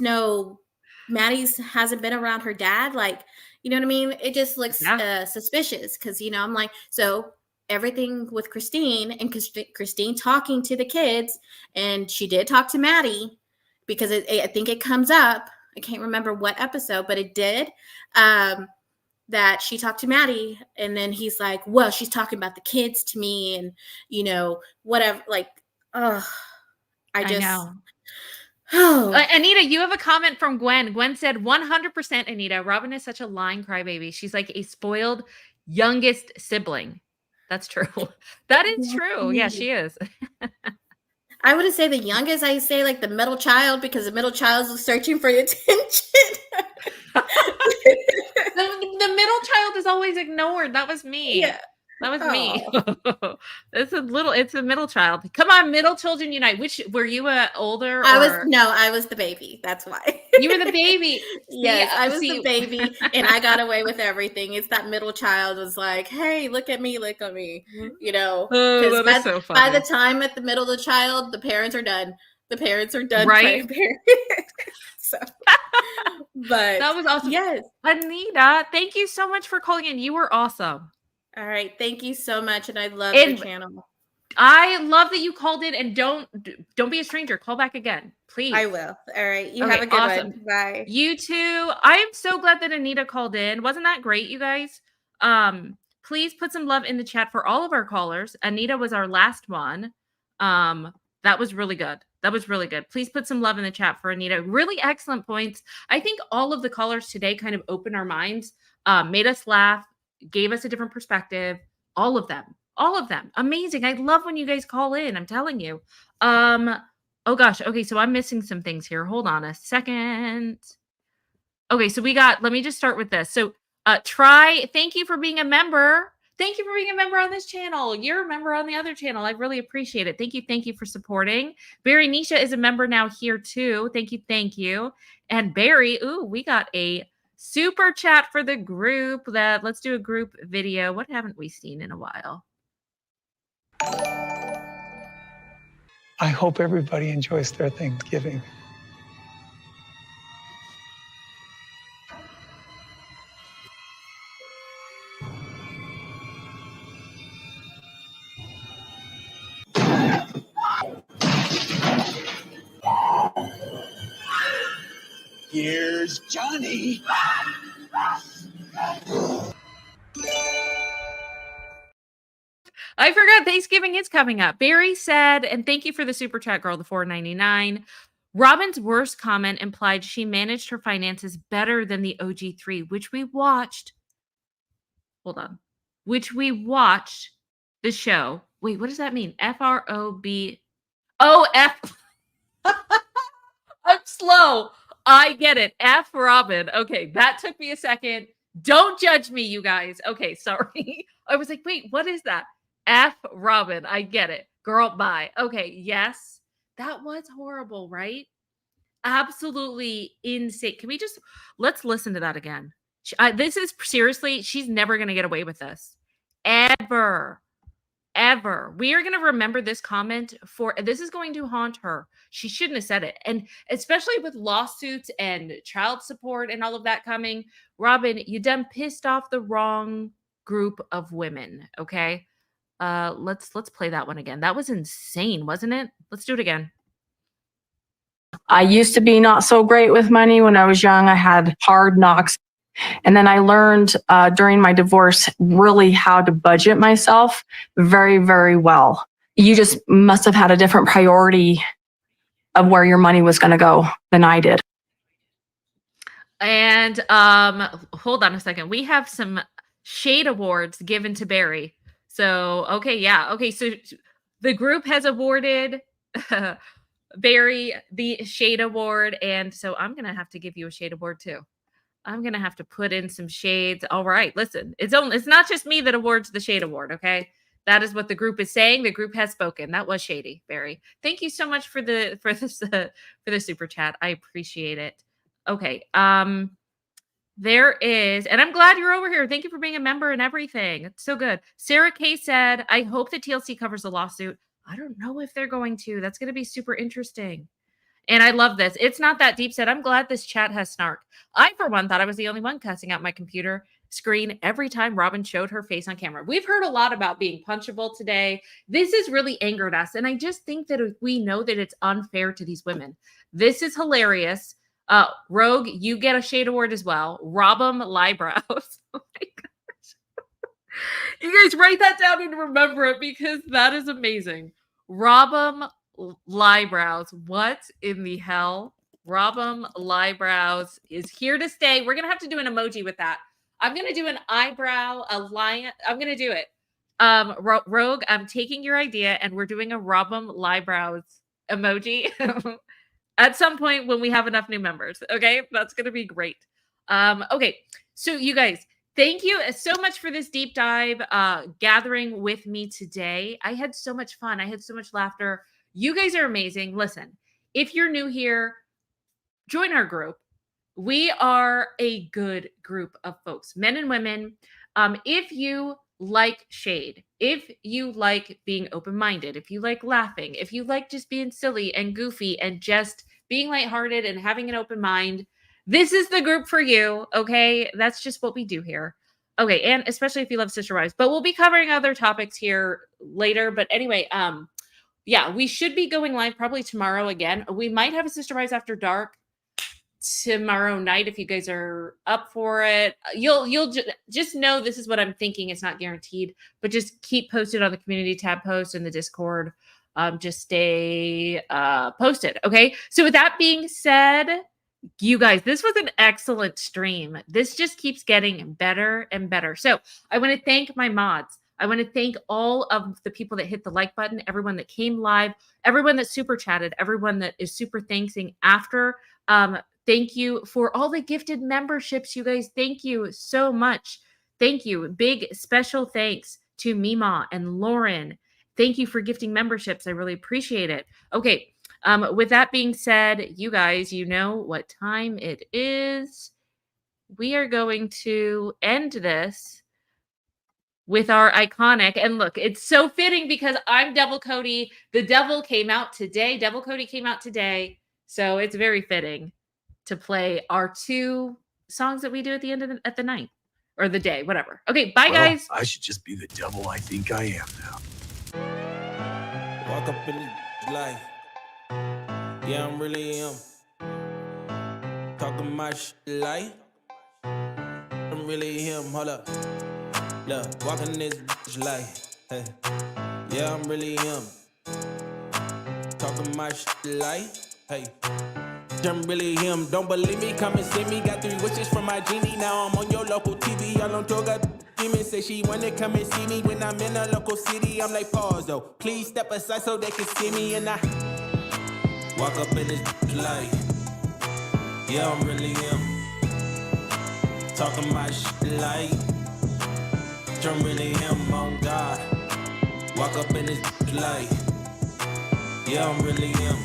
Maddie's hasn't been around her dad. Like, you know what I mean? It just looks suspicious because, I'm like, so everything with Christine and Christine talking to the kids, and she did talk to Maddie because I think it comes up. I can't remember what episode, but it did. That she talked to Maddie, and then he's like, well, she's talking about the kids to me, and whatever. Like, I know. Oh. Anita, you have a comment from Gwen. Gwen said, 100% Anita, Robyn is such a lying crybaby. She's like a spoiled youngest sibling. That's true. That is true. Yeah, she is. I wouldn't say the youngest. I say like the middle child, because the middle child is searching for attention. The middle child is always ignored. That was me. Yeah. That was me. It's a middle child. Come on, middle children unite. Which were you older? I was the baby. That's why. You were the baby. Yes, I was the baby, and I got away with everything. It's that middle child was like, hey, look at me. Oh, that Because is so funny. by the time at the middle of the child, the parents are done. The parents are done. Right? So, but that was awesome. Yes. Anita, thank you so much for calling in. You were awesome. All right. Thank you so much. And I love your channel. I love that you called in, and don't be a stranger. Call back again, please. I will. All right. You have a good one. Bye. You too. I am so glad that Anita called in. Wasn't that great, you guys? Please put some love in the chat for all of our callers. Anita was our last one. That was really good. Please put some love in the chat for Anita. Really excellent points. I think all of the callers today kind of opened our minds, made us laugh, gave us a different perspective. All of them. Amazing. I love when you guys call in. I'm telling you. Oh gosh. Okay. So I'm missing some things here. Hold on a second. Okay. So let me just start with this. So thank you for being a member. Thank you for being a member on this channel. You're a member on the other channel. I really appreciate it. Thank you. Thank you for supporting. Barry Nisha is a member now here too. Thank you. Thank you. And Barry, we got a super chat for the group. Let's do a group video. What haven't we seen in a while? I hope everybody enjoys their Thanksgiving. Here's Johnny. I forgot Thanksgiving is coming up. Barry said, and thank you for the super chat, girl, the $4.99. Robyn's worst comment implied she managed her finances better than the OG3, which we watched. Hold on. Which we watched the show. Wait, what does that mean? FROB. Oh, F. I'm slow. I get it. F Robyn. Okay, that took me a second. Don't judge me, you guys. Okay, sorry. I was like, wait, what is that? F Robyn. I get it. Girl, bye. Okay, yes. That was horrible, right? Absolutely insane. Can we let's listen to that again. This is seriously, she's never going to get away with this. Ever. We are going to remember this comment this is going to haunt her. She shouldn't have said it. And especially with lawsuits and child support and all of that coming, Robyn, you done pissed off the wrong group of women. Okay. Let's play that one again. That was insane, wasn't it? Let's do it again. I used to be not so great with money when I was young. I had hard knocks. And then I learned during my divorce really how to budget myself very, very well. You just must have had a different priority of where your money was going to go than I did. And hold on a second. We have some shade awards given to Barry. So, okay, yeah. Okay, so the group has awarded Barry the shade award. And so I'm going to have to give you a shade award too. I'm going to have to put in some shades. All right, listen, it's not just me that awards the shade award, okay? That is what the group is saying. The group has spoken. That was shady, Barry. Thank you so much for the super chat. I appreciate it. Okay. There is, and I'm glad you're over here. Thank you for being a member and everything. It's so good. Sarah K said, I hope the TLC covers the lawsuit. I don't know if they're going to. That's going to be super interesting. And I love this. It's not that deep set. I'm glad this chat has snark. I, for one, thought I was the only one cussing out my computer screen every time Robyn showed her face on camera. We've heard a lot about being punchable today. This has really angered us. And I just think that if we know that it's unfair to these women. This is hilarious. Rogue, you get a shade award as well. Robyn Liebrows. Oh my gosh. You guys write that down and remember it because that is amazing. Robyn Liebrows. What in the hell? Robyn Liebrows is here to stay. We're going to have to do an emoji with that. I'm going to do an eyebrow, a lion. I'm going to do it. Rogue, I'm taking your idea and we're doing a Robyn Liebrows emoji at some point when we have enough new members. Okay. That's going to be great. Okay. So you guys, thank you so much for this deep dive gathering with me today. I had so much fun. I had so much laughter. You guys are amazing. Listen, if you're new here, join our group. We are a good group of folks, men and women. If you like shade, if you like being open-minded, if you like laughing, if you like just being silly and goofy and just being lighthearted and having an open mind, this is the group for you. Okay. That's just what we do here. Okay. And especially if you love Sister Wives, but we'll be covering other topics here later. But anyway, yeah, we should be going live probably tomorrow again. We might have a Sister Wives After Dark tomorrow night if you guys are up for it. You'll just know this is what I'm thinking. It's not guaranteed, but just keep posted on the community tab post in the Discord. Just stay posted. Okay. So with that being said, you guys, this was an excellent stream. This just keeps getting better and better. So I want to thank my mods. I want to thank all of the people that hit the like button, everyone that came live, everyone that super chatted, everyone that is super thanking after. Thank you for all the gifted memberships, you guys. Thank you so much. Thank you. Big special thanks to Mima and Lauren. Thank you for gifting memberships. I really appreciate it. Okay. With that being said, you guys, you know what time it is. We are going to end this with our iconic, and look, it's so fitting because I'm Devil Cody. The Devil came out today. Devil Cody came out today. So it's very fitting to play our two songs that we do at the end of the night or the day, whatever. Okay, bye guys. I should just be the devil I think I am now. Walk up in the life. Yeah, I'm really him. Talking my shit like I'm really him. Hold up. Look, walking this bitch like, hey. Yeah, I'm really him. Talking my shit like, hey. I'm really him. Don't believe me? Come and see me. Got 3 wishes from my genie. Now I'm on your local TV. Y'all on tour. Got demons. Say she wanna come and see me when I'm in a local city. I'm like, pause though. Please step aside so they can see me. And I walk up in this light. Yeah, I'm really him. Talking my shit like I'm really him. On God. Walk up in this light. Yeah, I'm really him.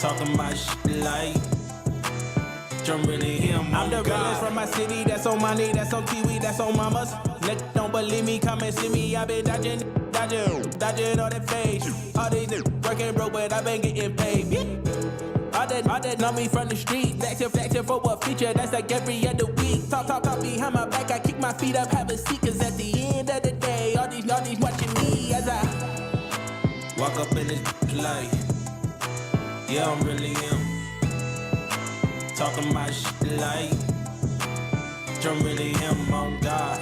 Talking my shit like I'm really him. I'm the realest from my city. That's on my knee, that's on TV, that's on mama's. Niggas don't believe me, come and see me. I been dodging all that face. All these niggas working broke, but I been getting paid. All that know me from the street. Flexing for what feature, that's like every other week. Talk behind my back, I kick my feet up, have a seat. Cause at the end of the day, all these watching me as I walk up in this light. Yeah, I'm really him. Talking my shit like I'm really him on God.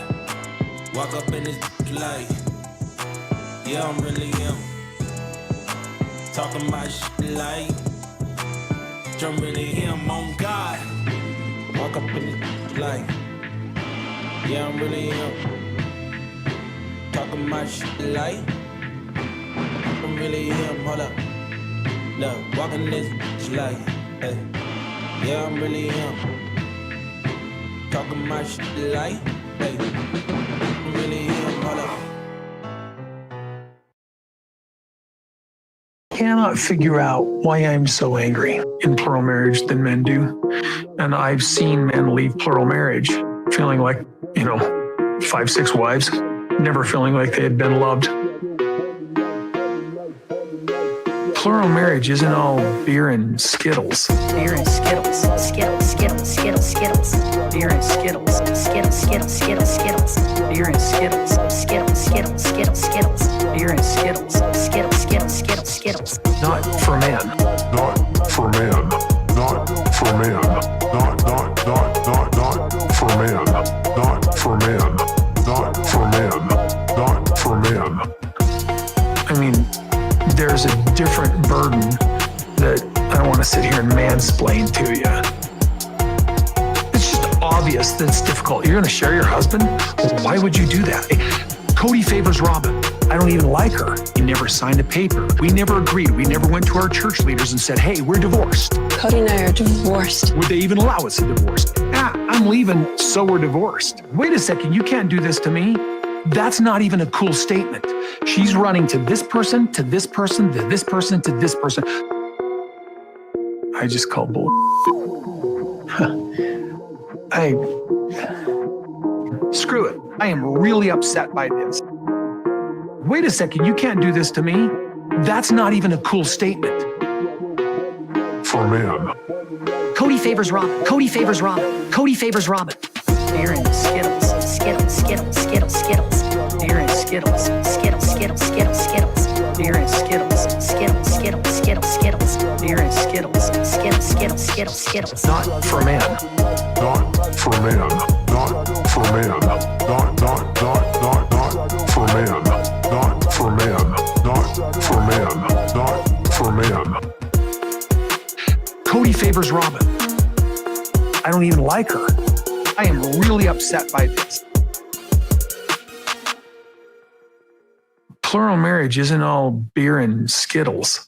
Walk up in this light. Yeah, I'm really him. Talking my shit like I'm really him on God. Walk up in this light. Yeah, I'm really him. Talking my shit like I'm really him. Hold up. Look, walking this light. Hey. Yeah, I'm really him. Talking my shit like, hey, I'm really him. Hold up. Cannot figure out why I'm so angry in plural marriage than men do. And I've seen men leave plural marriage feeling like, 5, 6 wives, never feeling like they had been loved. Plural marriage isn't all beer and Skittles. Beer and Skittles, Skittles, Skittles, Skittles, Skittles. Beer and Skittles, Skittles, Skittles, Skittles, Skittles. Beer and Skittles, Skittles, Skittles, Skittles, Skittles. Beer and Skittles, Skittles, Skittles, Skittles, Skittles. Not for man. Not for man. Not for man. Not for man. Not for man. Not for man. Not for man. I mean, there's a different burden that I don't want to sit here and mansplain to you. It's just obvious that it's difficult. You're going to share your husband? Well, why would you do that? Cody favors Robyn. I don't even like her. He never signed a paper. We never agreed. We never went to our church leaders and said, hey, we're divorced. Cody and I are divorced. Would they even allow us a divorce? I'm leaving, so we're divorced. Wait a second, you can't do this to me. That's not even a cool statement. She's running to this person, to this person, to this person, to this person. I just call bull. Screw it. I am really upset by this. Wait a second, you can't do this to me. That's not even a cool statement. For man. Cody favors Robyn. Cody favors Robyn. Cody favors Robyn. Beer and Skittles, Skittles, Skittles, Skittles, Skittles. Beer and Skittles, Skittles, Skittles, Skittles, Skittles. Beer and Skittles, Skittles, Skittles, Skittles, Skittles. Beer and Skittles, Skittles, Skittles, Skittles, Skittles. Not for man. Not for man. Not for man. Not for man. Not for man. Not for man. Not for man. Cody favors Robyn. I don't even like her. I am really upset by this. Plural marriage isn't all beer and Skittles.